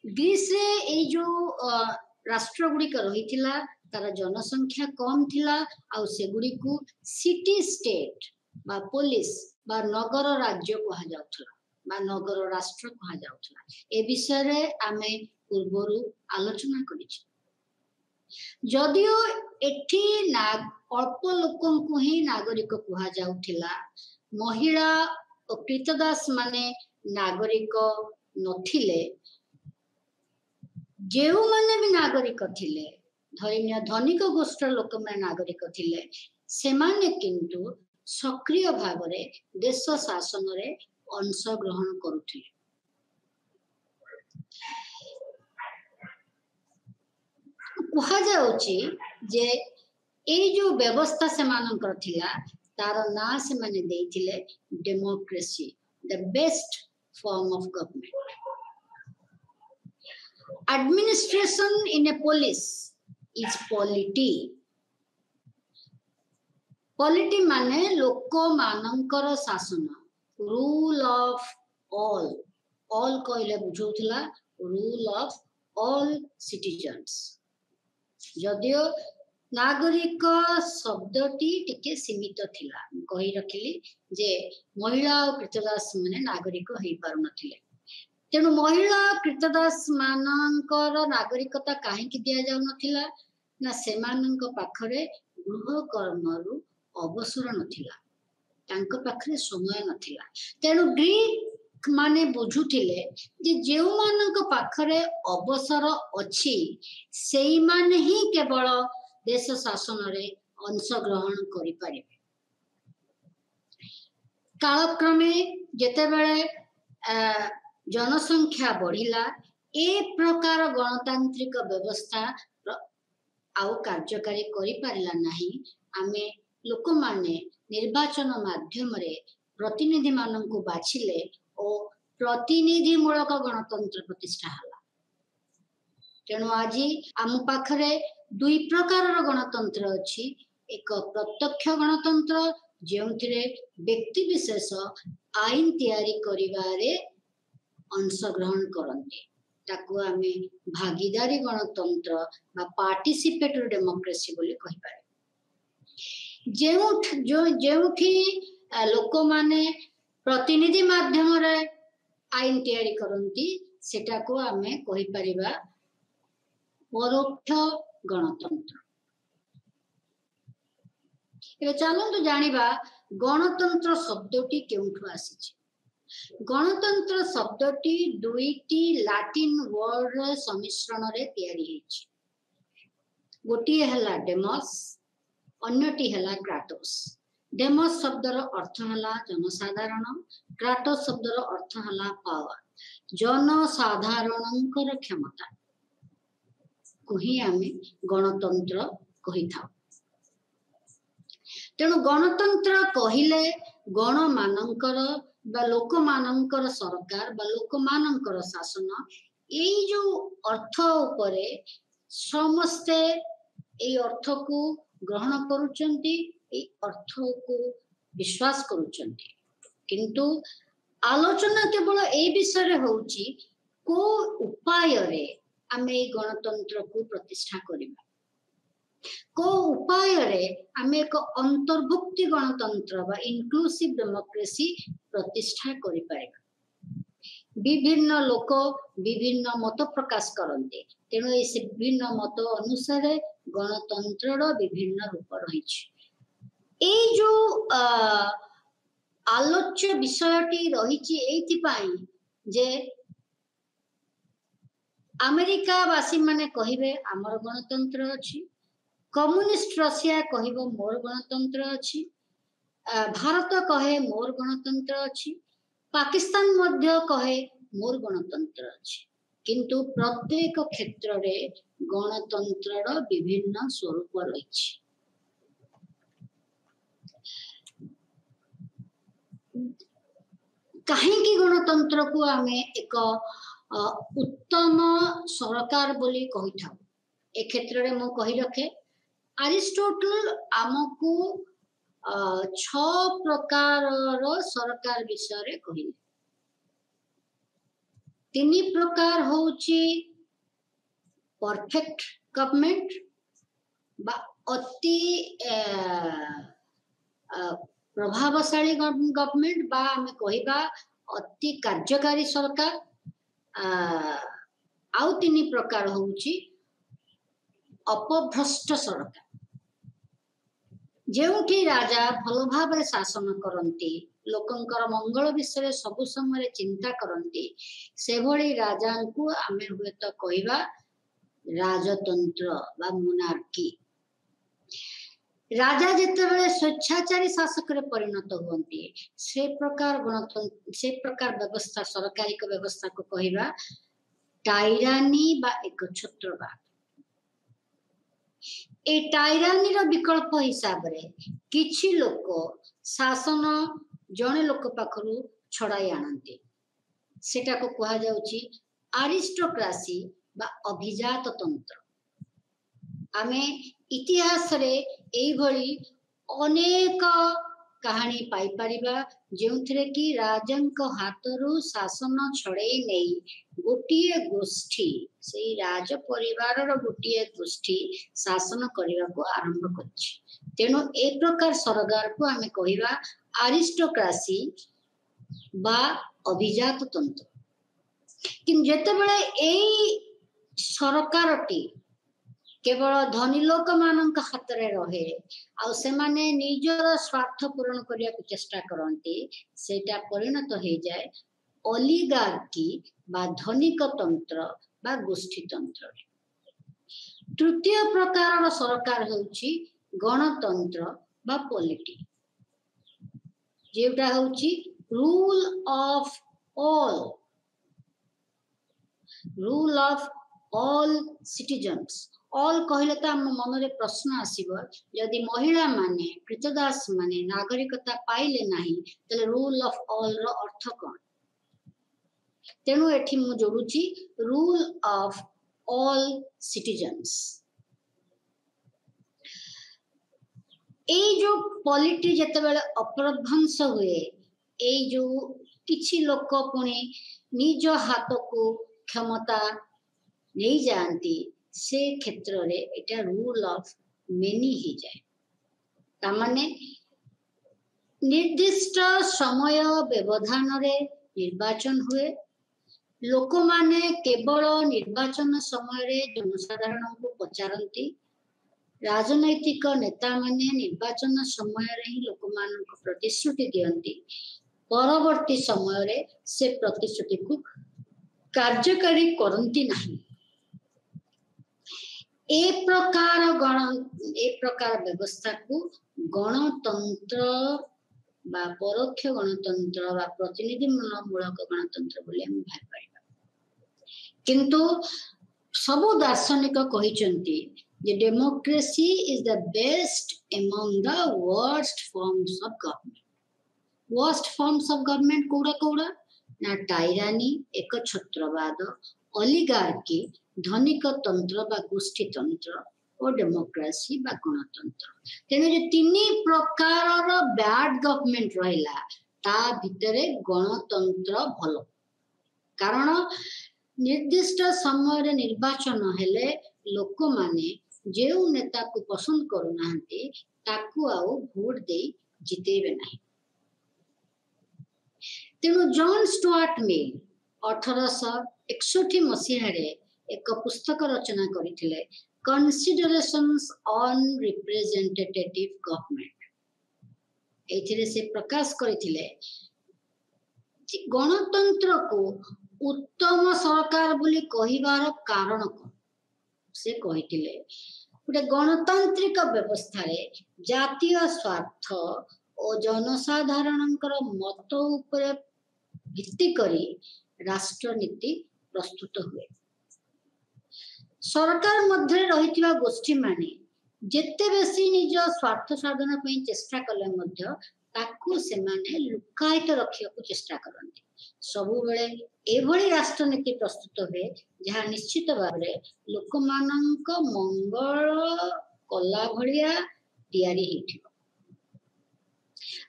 ग्रीस रे ए जो राष्ट्र गुड़िक रही तार जनसंख्या कम थिला आउ से गुड़ी को सिटी स्टेट बा पुलिस बा नगर राज्य कहा जाउथला बा नगर राष्ट्र कहा जाउथला ए विषय रे आमे पूर्वरु आलोचना करिछि जदियो एठी ना अल्प लोकन को ही नागरिक कहा जाउथिला महिला और कृतदास माने नागरिक नथिले जेउ माने भी नागरिक थिले धन्य धनिक गोष्ठ लोक माने नागरिक थिले सेमाने किंतु सक्रिय भाव रे देश शासन रे अंश ग्रहण करुथिले कहा जाउची जे ए जो व्यवस्था से मानकर थिला तार ना से माने देथिले democracy the best form of government administration in a police is polity polity माने लोक मानकर शासन रूल ऑफ all कहले बुझौथला रूल ऑफ all citizens जदियो नागरिक शब्दटी टिके सीमित थिला कहि रखिली जे महिला और कृतदास माने नागरिक हेई पारु नथिले तेणु महिला कृतदास मानकर नागरिकता कहीं दिया जाउ नथिला ना सेमानंक पाखरे गृह कर्मरु अवसर नथिला तांको पाखरे समय नथिला तेणु ग्रीक माने बुझुथिले जे जेउ मानंक पाखरे अवसर अछि सेई माने ही केवल देश शासन रे अंश ग्रहण करि पारिबे कालक्रमे जेते बेले जनसंख्या बढ़िला ए प्रकार गणतांत्रिक व्यवस्था आउ कार्यकारी करि पारिला नाही आमे लोक माने निर्वाचन माध्यम रे प्रतिनिधि माननकु बाछिले ओ प्रतिनिधि मूलक गणतंत्र प्रतिष्ठा हला तेणु आजि आम पाखरे दुई प्रकार गणतंत्र अछि एक प्रत्यक्ष गणतंत्र जेउथिरे व्यक्ति विशेष आईन तैयारी करिवारे अंश ग्रहण करते ताकू आमे भागीदारी गणतंत्र बा पार्टिसिपेटरी डेमोक्रेसी बोली कहि पारे जेउठी लोक माने प्रतिनिधि माध्यम रे आईन तैयारी करंती सेटा को आमे कहि परिबा परोक्ष गणतंत्र ए चलंतु जानिबा गणतंत्र शब्दटी केउठु आसीछि गणतंत्र शब्दटी दुईटी लैटिन वर्ड सम्मिश्रण रे तैयारी हेछि गोटी हला डेमोस अन्यटी हला क्राटोस डेमोस शब्दर अर्थ हला जनसाधारण क्राटोस शब्दर अर्थ हला पावर जनसाधारणंकर क्षमता कोही आमे गणतंत्र कहि थाउ तेणु गणतंत्र कहिले गण मानंकर बा लोक मानंकर सरकार बा लोक मानंकर शासन एई जो अर्थ उपरे समस्ते एई अर्थ को ग्रहण करूचंती एई अर्थ को विश्वास करूचंती किंतु आलोचना केवल एई विषय रे होउची को उपाय रे आमे गणतंत्र को प्रतिष्ठा करिबा को उपाय रे आमे एक अंतर्भुक्ति गणतंत्र बा इंक्लूसिव डेमोक्रेसी प्रतिष्ठा करि पारिबा विभिन्न लोक विभिन्न मत प्रकाश करते तेणु ए विभिन्न मत अनुसार गणतंत्र विभिन्न रूप रही जो आलोच्य विषयटी रही जे अमेरिका वासी माने कहिबे आमर गणतंत्र अछि कम्युनिस्ट रशिया कहिबो मोर गणतंत्र अछि भारत कहे मोर गणतंत्र अछि पाकिस्तान मध्य कहे मोर गणतंत्र अछि किंतु प्रत्येक क्षेत्र रे गणतंत्र विभिन्न स्वरूप रही कहीं गणतंत्र को आमे एक उत्तम सरकार बोली कहि थाउ ए क्षेत्र रे मो कहि रखे अरिस्टोटल आमको 6 प्रकार सरकार विषय रे कहिले 3 प्रकार होची परफेक्ट गवर्नमेंट बा अति प्रभावशाली गवर्नमेंट बा आमे कहिबा अति कार्यकारी सरकार आउ तीन प्रकार होउची अपभ्रष्ट सरकार जेउठी राजा भल भाव शासन करती लोकंकर मंगल विषय सबु समय चिंता करती से भली राजा को आमे हुए तो कहिबा राजतंत्र बा मोनार्की राजा जितेबाला स्वेच्छाचारी शासक परिणत हुए से प्रकार गणतंत्र से प्रकार व्यवस्था सरकारी व्यवस्था को कहिबा टाइरानी बा एकछत्रवाद ए टाइरानी रो विकल्प हिसाब रे किछि लोक शासन जणे लोक पाखरु छड़ाई आनंती सेटा को कहा जाउची अरिस्टोक्रेसी बा अभिजात तंत्र आमे इतिहास रे एई भली अनेक कहानी पाई परिबा जेउथरे कि राजंक हातरु शासन छड़े नहीं गोटिए गोष्ठी से राज परिवार रो गोटिए गोष्ठी शासन करने को आरंभ करछि तेणु ए प्रकार सरकार को आमे कहिबा अरिस्टोक्रेसी बा अभिजात तंत्र कि जेतेबेले एई सरकारटी केवल धनी लोक मानक हाथ रे रहे आउ से माने निजर स्वार्थ पूर्ण करिया को चेष्टा करंती सेटा परिणत हो जाए ओलिगार्की बा धनिक तंत्र बा गोष्ठी तंत्र तृतीय प्रकार सरकार होउची गणतंत्र बा पॉलिटी जेटा होउची rule of all citizens all कहले तो आम मन रे प्रश्न आसीबो यदि महिला माने कृतदास माने नागरिकता पाइले नाही तले रूल ऑफ ऑल रो अर्थ कोन तेनु एठी मु जोडुची रूल ऑफ ऑल सिटीजन्स ए जो पॉलिटी जते बेले अपरध्वंस हुए ए जो किछि लोक पुणी निज हाथ को क्षमता नहीं जानती से क्षेत्र रे एटा रूल ऑफ मेनी ही जाए तामाने निर्दिष्ट समय व्यवधान रे निर्वाचन हुए लोक माने केवल निर्वाचन समय रे जनसाधारण को पचारंती राजनैतिक नेता माने निर्वाचन समय रे ही लोक मान को प्रतिश्रुति दियंती परवर्ती समय रे से प्रतिश्रुति को कार्यकारी करंती नहीं ए प्रकार व्यवस्था को गणतंत्र बा परोक्ष गणतंत्र बा प्रतिनिधि मूलक गणतंत्र बोले हम भाई पाइबा किंतु सबु दार्शनिक कहिचंती जे democracy is the best among the worst forms of government कोड़ा ना टाइरानी एकछत्रवाद ओलिगार्की धनिक तंत्र बा गोष्ठी तंत्र और डेमोक्रेसी बा गणतंत्र तेने जे तीन प्रकार बैड गवर्नमेंट रहिला ता भितरे गणतंत्र भलो कारण निर्दिष्ट समय रे निर्वाचन हेले लोक माने जेउ नेता को पसंद करू नाहंती ताकू आउ वोट दे जितेबे नाही तेणु जॉन स्टुआर्ट मिल 1861 मसीह एक पुस्तक रचना करथिले कन्सिडरेशंस ऑन रिप्रेजेंटेटिव गवर्नमेंट एथिरे से प्रकाश करथिले गणतंत्र को उत्तम सरकार बोली कहिबार कारण को से कहिथिले गोटे गणतांत्रिक व्यवस्था रे जातीय स्वार्थ और जनसाधारणकर मत उपरे भित्ति करी राष्ट्रनीति प्रस्तुत हुए सरकार मध्य रहिथिबा गोष्ठी माने जेते बेसी निज स्वार्थ साधन पई चेष्टा कले मध्य ताकू से माने लुकायित रखिया को चेष्टा करंती सबु बेले एभली राष्ट्रनीति प्रस्तुत हुए जहाँ निश्चित भाबरे लोक मानक मंगल कला भलिया तयारी हेथिबो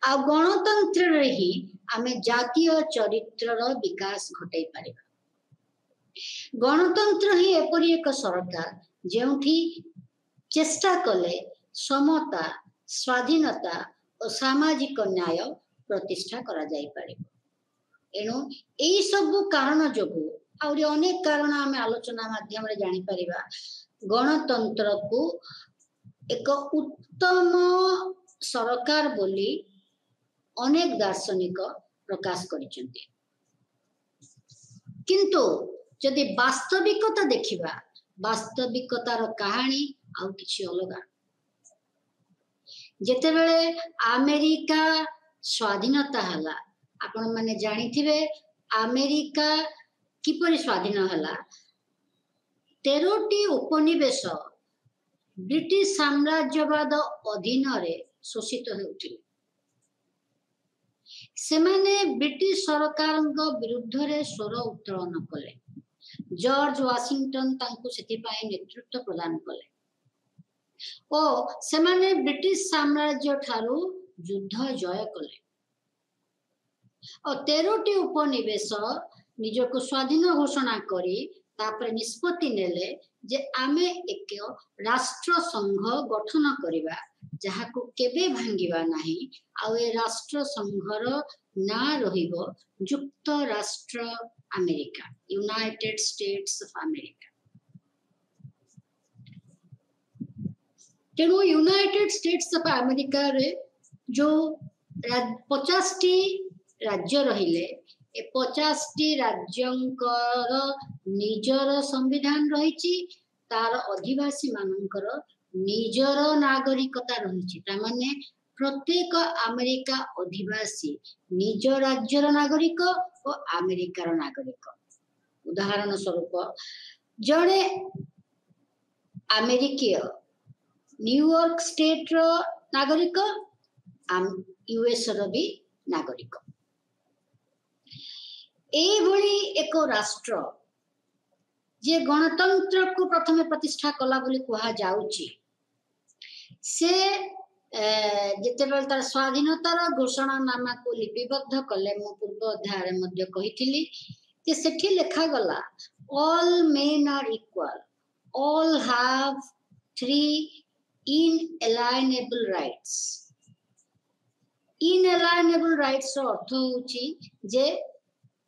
आ गणतंत्र रे ही आमे जातीय चरित्रर विकास घटाई पारिबा गणतंत्र ही एपरी एक सरकार जेउठी चेष्टा कले समता स्वाधीनता और सामाजिक न्याय प्रतिष्ठा करा जाई परिबो। एणु एई सब कारण जोगु आउरी अनेक कारण आम आलोचना माध्यम रे जानी परिबा गणतंत्र को एक उत्तम सरकार बोली अनेक दार्शनिक प्रकाश करिसेंती। किंतु जदि वास्तविकता देखिबा वास्तविकतार कहानी आउ किछि अलगा। जेतेबेले अमेरिका स्वाधीनता हला आपण माने जानिथिबे अमेरिका किपरि स्वाधीन हला 13टी उपनिवेश ब्रिटिश साम्राज्यवाद अधीन रे शोषित हेउथिले। सेमाने ब्रिटिश सरकार विरुद्ध रे स्वर उत्तोलन कले। जॉर्ज वाशिंगटन तांकु सेति पाए नेतृत्व प्रदान कले और सेमाने ब्रिटिश साम्राज्य ठारू युद्ध जय कले और 13टी उपनिवेश निजको स्वाधीन घोषणा करी तापर निष्पत्ति नेले जे आमे एक राष्ट्र संघ गठन करिबा जहाको केबे भांगिबा नाही आ ए राष्ट्र संघर ना रहिबो युक्त राष्ट्र America United states of America. तेणु यूनाइटेड स्टेट्स ऑफ अमेरिका रे जो 50टी राज्य रहिले ए 50टी राज्यंकर निजर संविधान रहिछि तार अधिवासी मानकर निजर नागरिकता रहिछि। तामाने प्रत्येक अमेरिका अधिवासी निज राज्यर नागरिक और अमेरिकार नागरिक। उदाहरण स्वरूप जड़े अमेरिकीय न्यूयॉर्क स्टेट रो नागरिक यूएस रो भी नागरिक। एभली एक राष्ट्र जे गणतंत्र को प्रथम प्रतिष्ठा कला बोली कहा जाउची से जेतेबेले तार स्वाधीनतार घोषणानामा को लिपिबद्ध कले मो पूर्व अध्याय मध्ये कहिथिली जे सेठी लेखा गला all men are equal all have 3 inalienable rights। inalienable rights रो अर्थ होची जे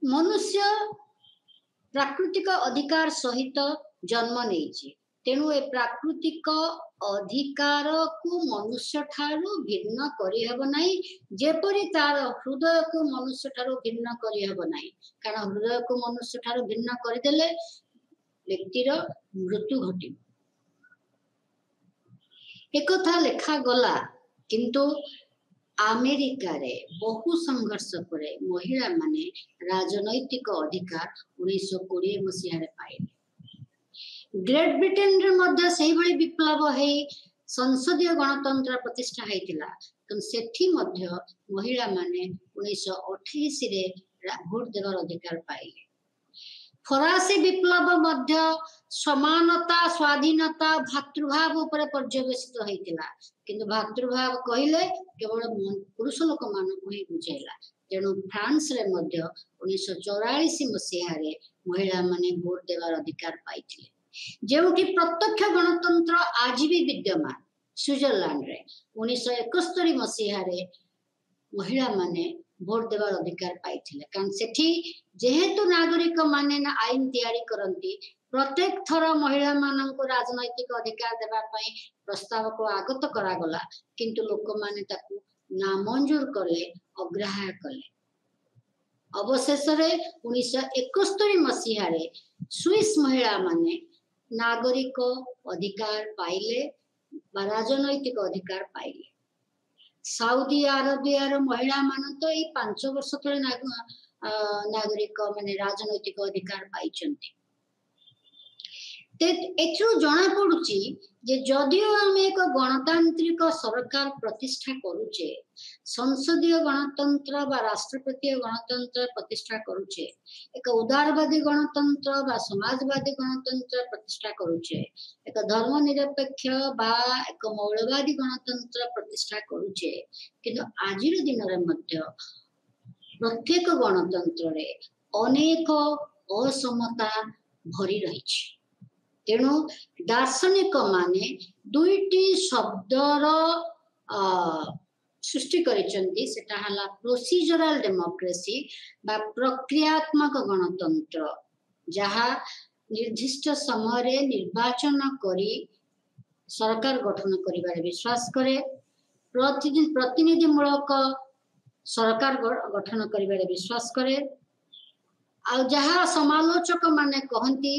मनुष्य प्राकृतिक अधिकार सहित जन्म नेछि तेणु ए प्राकृतिक अधिकार को मनुष्य ठारू भिन्न करि हेब नाही जेपरि तार हृदय को मनुष्य ठारू भिन्न करि हेब नाही कारण हृदय को मनुष्य ठारू भिन्न करि देले व्यक्तिर मृत्यु घटी। एकथा लेखा गला किंतु अमेरिका रे बहु संघर्ष करे महिला माने राजनैतिक अधिकार 1920 मसीह रे पाइले। ग्रेट ब्रिटेन रे मध्य सेही भली विप्लव हे संसदीय गणतंत्र प्रतिष्ठा हेतिला किंतु सेठी मध्य महिला माने 1928 रे भोट देवार अधिकार पाइले। फरासी विप्लव मध्य समानता स्वाधीनता भातृभाव ऊपर पर्यवेसित होइतिला किंतु भातृभाव कहिले केवल पुरुष लोक मानक ही बुझाइला। तेणु फ्रांस रे मध्य 1944 मसीह रे महिला माने भोट देवार अधिकार पाइथिले जेउठी प्रत्यक्ष गणतंत्र आज भी विद्यमान। स्विट्जरलैंड रे 1971 मसीह रे महिला माने भोट देवार अधिकार पाइथिले कारण सेठी जेहेतु नागरिक माने ना आईन तैयारी करंती प्रत्येक थर महिला माननको राजनैतिक अधिकार देबा पई प्रस्ताव को आगत करा गला किंतु लोक माने ताकू नामंजूर कले अग्राह्य कले। अवशेष रे 1971 मसीह रे स्विस महिला माने नागरिक अधिकार पाइले बा राजनैतिक अधिकार पाइले। सऊदी अरेबिया महिला मान तो ये 5 वर्ष तले नागरिक माने राजनैतिक अधिकार पाइचंती। एथु जना पड़ुची जे जदियो आम एक गणतांत्रिक सरकार प्रतिष्ठा करूचे संसदीय गणतंत्र बा राष्ट्रपति गणतंत्र प्रतिष्ठा करूचे एक उदारवादी गणतंत्र बा समाजवादी गणतंत्र प्रतिष्ठा करूचे एक धर्मनिरपेक्ष बा एक मौलवादी गणतंत्र प्रतिष्ठा करूचे किंतु आजिर दिन रे मध्य प्रत्येक गणतंत्र रे अनेक असमता भरी रही। तेणु दार्शनिक माने दुईटी शब्दर सृष्टि करिसेंती सेटा हला प्रोसीजरल डेमोक्रेसी बा प्रक्रियात्मक गणतंत्र जहा निर्दिष्ट समय निर्वाचन करी सरकार गठन करिबारे विश्वास करे प्रतिनिधिमूलक सरकार गठन करिबारे विश्वास करे आ जहा समालोचक माने कहंती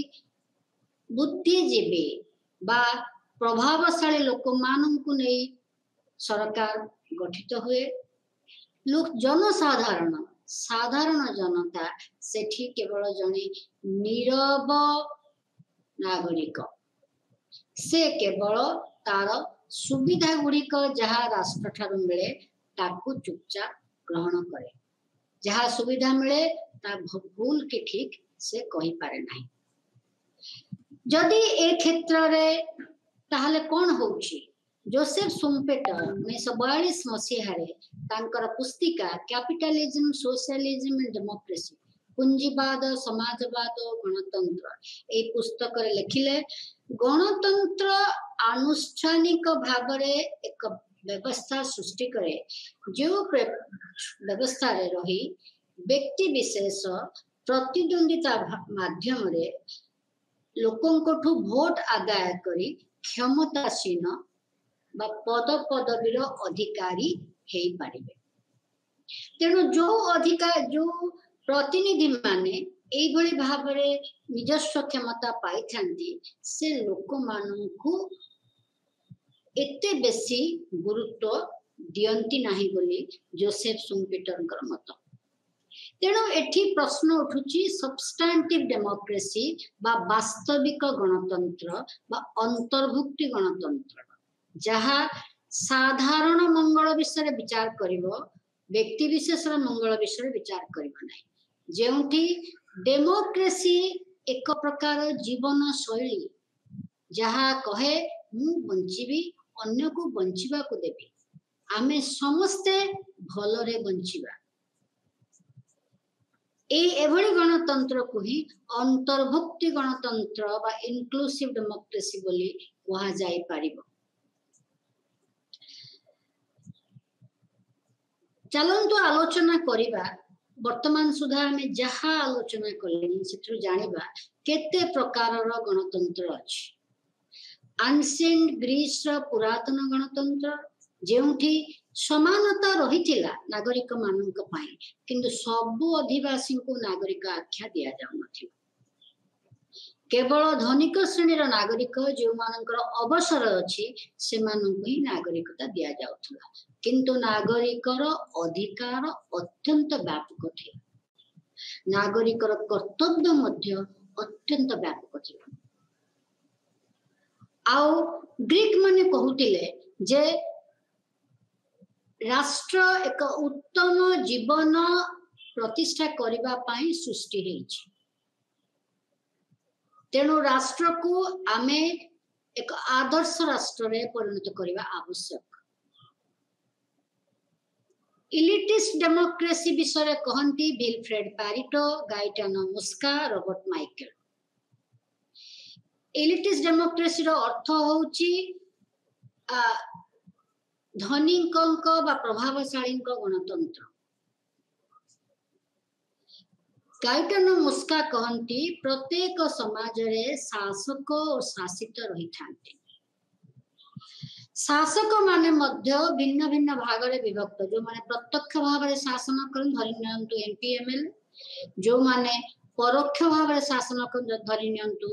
बुद्धिजीवी बा प्रभावशाली लोक माननकु नै सरकार गठित हुए लोक जनसाधारण साधारण जनता सेठी केवल जने नीरव नागरिक से केवल तार सुविधा गुड़िक जहाँ राष्ट्र ठारू मिले ताकू चुपचाप ग्रहण करे जहाँ सुविधा मिले ता भूल के ठीक से कही पारे नहीं जदि ए क्षेत्र रे ताहले कौन होउची जोसेफ सुम्पेटर 1942 मसीहारे तांकर पुस्तिका कैपिटलिज्म सोशलिज्म एंड डेमोक्रेसी पुंजीवाद समाजवाद गणतंत्र ए पुस्तक रे लिखिले गणतंत्र आनुष्ठानिक भावरे एक व्यवस्था सृष्टि करे जो व्यवस्था रे रही व्यक्ति विशेष प्रतिद्वंदिता माध्यम रे लोकंकठू वोट आदाय करी क्षमतासीन बा पद पदवीर अधिकारी हेई पारिबे तेणु जो अधिकार जो प्रतिनिधि माने एई भली भाबरे निजस्व क्षमता पाई थांती से लोक माननकु एते बेसी गुरुत्व दियंती नाही बोली जोसेफ सुम्पेटरकर मत तेणु एठी प्रश्न उठुची सबस्टांटिव डेमोक्रेसी बा वास्तविक गणतंत्र बा अंतर्भुक्ति गणतंत्र जहा साधारण मंगल विषय विचार करिवो व्यक्ति विशेष मंगल विषय विचार करिवो नाही जेउठी डेमोक्रेसी एक प्रकार जीवन शैली जहा कहे मु बंचीबी अन्य को बंचिबा को देबी आमे समस्ते भलरे बंचिबा एभली गणतंत्र को ही अंतर्भुक्ति गणतंत्र बा इनक्लूसिव डेमोक्रेसी बोली कहा जाई पारिबो चलंतु आलोचना करिबा वर्तमान सुधा हमें जहा आलोचना कलेनी सेठु जानिबा केते प्रकारर गणतंत्र अछि एंशिएंट ग्रीस र पुरातन गणतंत्र जेउठी समानता रहिथिला नागरिक मानक पाई किंतु सबु अधिवासी को नागरिक आख्या दिया जाउ नथि केवल धनिक श्रेणी रो नागरिक जो मानकर अवसर अछि से मानक ही नागरिकता दिया जाउथला किंतु नागरिकर अधिकार अत्यंत व्यापक थे नागरिकर कर्तव्य मध्य अत्यंत व्यापक थे आउ ग्रीक माने कहूतिले जे राष्ट्र एक उत्तम जीवन प्रतिष्ठा करिबा पाई सृष्टि हेछि तेणु राष्ट्र को आमे एक आदर्श राष्ट्र रे परिणत करिबा आवश्यक इलिटिस्ट डेमोक्रेसी विषय कहंती विल्फ्रेड पैरिटो गाइटानो मुस्का रॉबर्ट माइकेल इलिटिस्ट डेमोक्रेसी रो अर्थ होउची धनिकंक बा प्रभावशाली गणतंत्र गाइटानो मुस्का कहंती प्रत्येक समाज रे शासक और शासित रही थांते शासक माने मध्य भिन्न भिन्न भाग रे विभक्त जो माने प्रत्यक्ष भाव रे शासन करन धरि नियंतु एमपीएमएल जो माने परोक्ष भाव रे शासन करन धरि नियंतु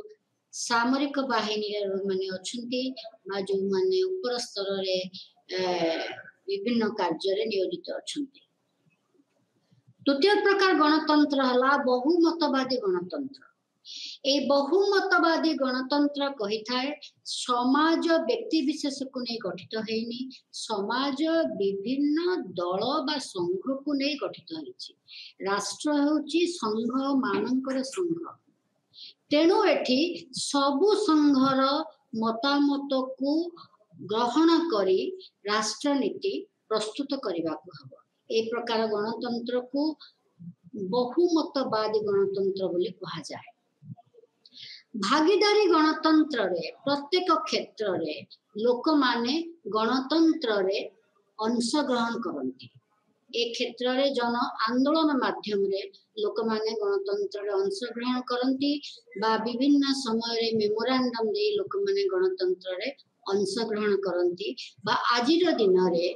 सामरिक बाहिनी रे माने अछंती बा जो माने ऊपर स्तर रे विभिन्न कार्य रे नियोजित अछंती तृतीय प्रकार गणतंत्र हला बहुमतवादी गणतंत्र ए बहुमतवादी गणतंत्र कही थाए समाज व्यक्ति विशेष को नहीं गठित हैनी समाज विभिन्न दल बा संघ को नहीं गठित होइछि राष्ट्र होउछि संघ मानकर संघ तेणु एठी सबु संघर मतामत को ग्रहण करी राष्ट्रनीति प्रस्तुत करबा को हबो ए प्रकार गणतंत्र को बहुमतवादी गणतंत्र बोली कहा जाए भागीदारी गणतंत्र रे प्रत्येक क्षेत्र रे लोक माने गणतंत्र रे अंशग्रहण करती। ए क्षेत्र रे जन आंदोलन माध्यम रे लोक माने गणतंत्र रे अंशग्रहण करती बा विभिन्न समय रे मेमोरांडम दे लोक माने गणतंत्र रे अंशग्रहण करती बा आजिर दिन रे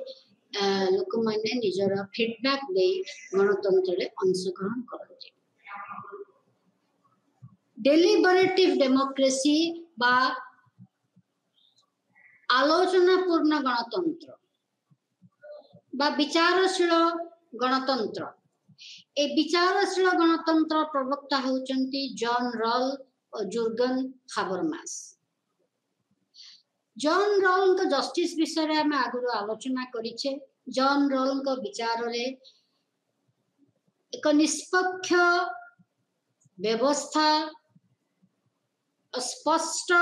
लोक माने निजर फीडबैक दे गणतंत्र रे अंशग्रहण करती। डेलिबरेटिव डेमोक्रेसी बा आलोचनापूर्ण गणतंत्र बा विचारशील गणतंत्र। ए विचारशील गणतंत्र प्रवक्ता होचंती जॉन रॉल और जुर्गन हाबरमास। जॉन रॉल को जस्टिस विषय रे हम आगु आलोचना करिछे। जॉन रॉल को विचार रे एक निष्पक्ष व्यवस्था स्पष्ट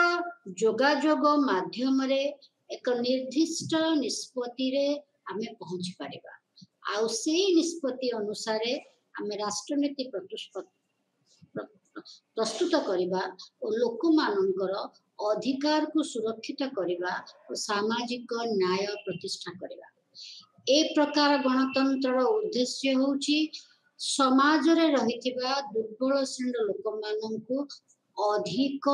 जोगाजोग माध्यम रे एक निर्दिष्ट निष्पत्ति रे आमे पहुंच पारिबा आ से निष्पत्ति अनुसार आमे राष्ट्रनीति प्रस्तुत करिबा और लोक मानकर अधिकार को सुरक्षित करिबा और सामाजिक न्याय प्रतिष्ठा करिबा। ए प्रकार गणतंत्र उद्देश्य होची समाज रे रहिथिबा दुर्बल श्रेणी लोक माननकु अधिक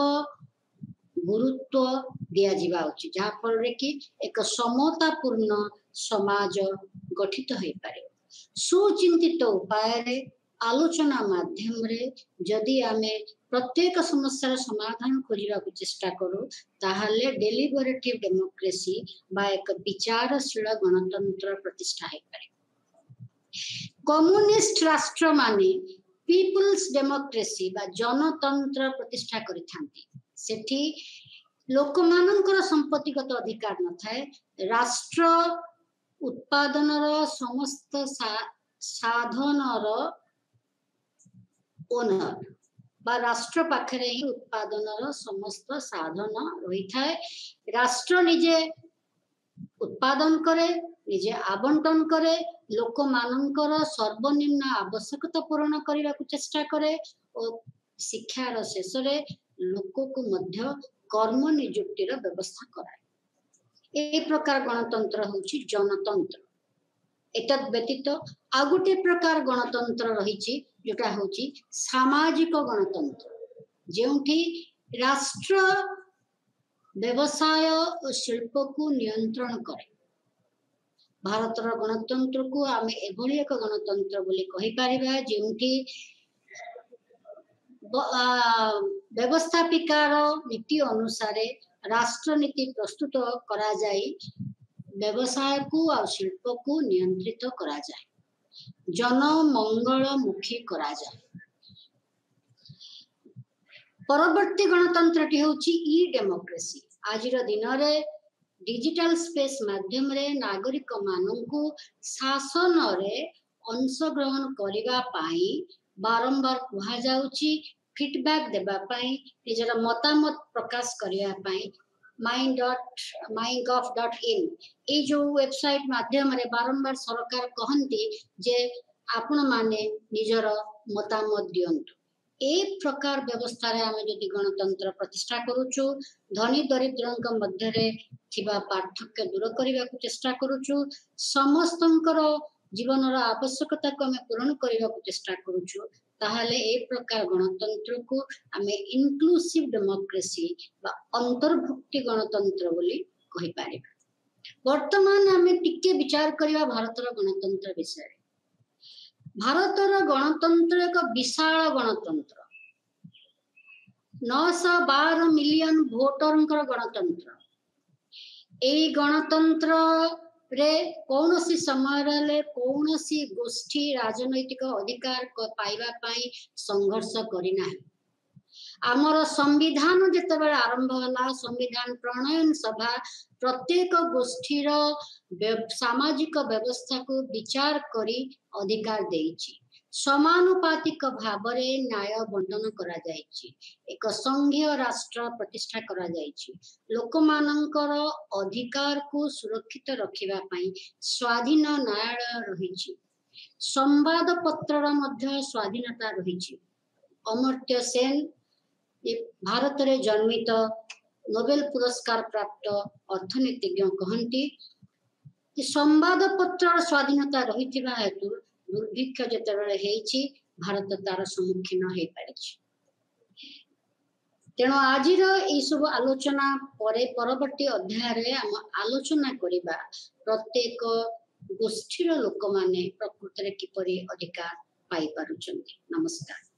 गुरुत्व दिया जिबा उचित जहाँ फल कि एक समतापूर्ण समाज गठित हो पारे। सुचिंतित उपाय रे आलोचना माध्यम रे जदि आमे प्रत्येक समस्या समाधान खोजिबा को चेष्टा करू ताहाले डेलिबरेटिव डेमोक्रेसी बा एक विचारशील गणतंत्र प्रतिष्ठा हो पारे। कम्युनिस्ट राष्ट्र माने पीपल्स डेमोक्रेसी बा जनतंत्र प्रतिष्ठा करिथांती। सेठी लोक मानकर संपत्तिगत अधिकार न थाए। राष्ट्र उत्पादनर समस्त साधनर ओनर बा राष्ट्र पाखरे ही उत्पादनर समस्त साधन रही थाए। राष्ट्र निजे उत्पादन करे निजे आवंटन करे लोक मानकर सर्वनिम्न आवश्यकता पूर्ण करने को चेष्टा करे और शिक्षार शेष रे लोक को मध्य कर्म नियुक्तिर व्यवस्था कराए। ए प्रकार गणतंत्र होची जनतंत्र। एतद व्यतीत आ गोटे प्रकार गणतंत्र रहिची जोटा होची सामाजिक गणतंत्र जेउठी राष्ट्र व्यवसाय और शिल्प को नियंत्रण करे। भारतर गणतंत्र को आमे एभली एक गणतंत्र बोली कहि परिबा जेउठी व्यवस्थापिकार नीति अनुसार राष्ट्रनीति प्रस्तुत करा जाई व्यवसाय को और शिल्प को नियंत्रित करा जाए जन मंगलमुखी करा जाए। परवर्ती गणतंत्रटी होची ई डेमोक्रेसी। आजिर दिन रे डिजिटल स्पेस माध्यम रे नागरिक माननकु शासन रे अंशग्रहण करिबा पाई बारंबार कहा जाउची फीडबैक देबा पाई निजर मतामत प्रकाश करिया पाई my.gov.in ए जो वेबसाइट माध्यम रे बारंबार सरकार कहंती जे आपण माने निजर मतामत दियंतु। ए प्रकार व्यवस्था रे आमे जदि गणतंत्र प्रतिष्ठा करूछु धनी दरिद्रंक मध्य रे थिबा पार्थक्य दूर करिबा को चेष्टा करूछु समस्तंकर जीवन आवश्यकता को आमे पूर्ण करिबा को चेष्टा करूछु ताहाले ए प्रकार गणतंत्र को आमे इनक्लूसिव डेमोक्रेसी बा अंतर्भुक्ति गणतंत्र बोली कहि पारिबा। वर्तमान आमे टिके विचार करिबा भारतर गणतंत्र विषय। भारतर गणतंत्र एक विशाल गणतंत्र 912 मिलियन भोटरंकर गणतंत्र। ए गणतंत्र रे कौनसी समय रे कौनसी गोष्ठी राजनैतिक अधिकार पाइबा पाई संघर्ष करिना। आमर संविधान जेतेबेले आरंभ होला संविधान प्रणयन सभा प्रत्येक गोष्ठीर सामाजिक व्यवस्था को विचार करी अधिकार देइछि। समानुपातिक भावरे न्याय बंटन करा जाइछि। एक संघीय राष्ट्र प्रतिष्ठा करा जाइछि। लोकमानंकर अधिकार को सुरक्षित रखिबा पई स्वाधीन न्यायालय रहिछि। संवाद पत्रर मध्य स्वाधीनता रहिछि। अमर्त्य सेन भारत रे जन्मित नोबेल पुरस्कार प्राप्त अर्थनीतिज्ञ कहंती कि संवाद पत्र स्वाधीनता रही हेतु दुर्भिक्ष जिते भारत तार सम्मुखीन हो पारि। तेणु आज सब आलोचना परवर्ती अध्याय आम आलोचना करबा प्रत्येक गोष्ठीर लोक माने प्रकृत किपरि अधिकार पाई पारुछन्ति। नमस्कार।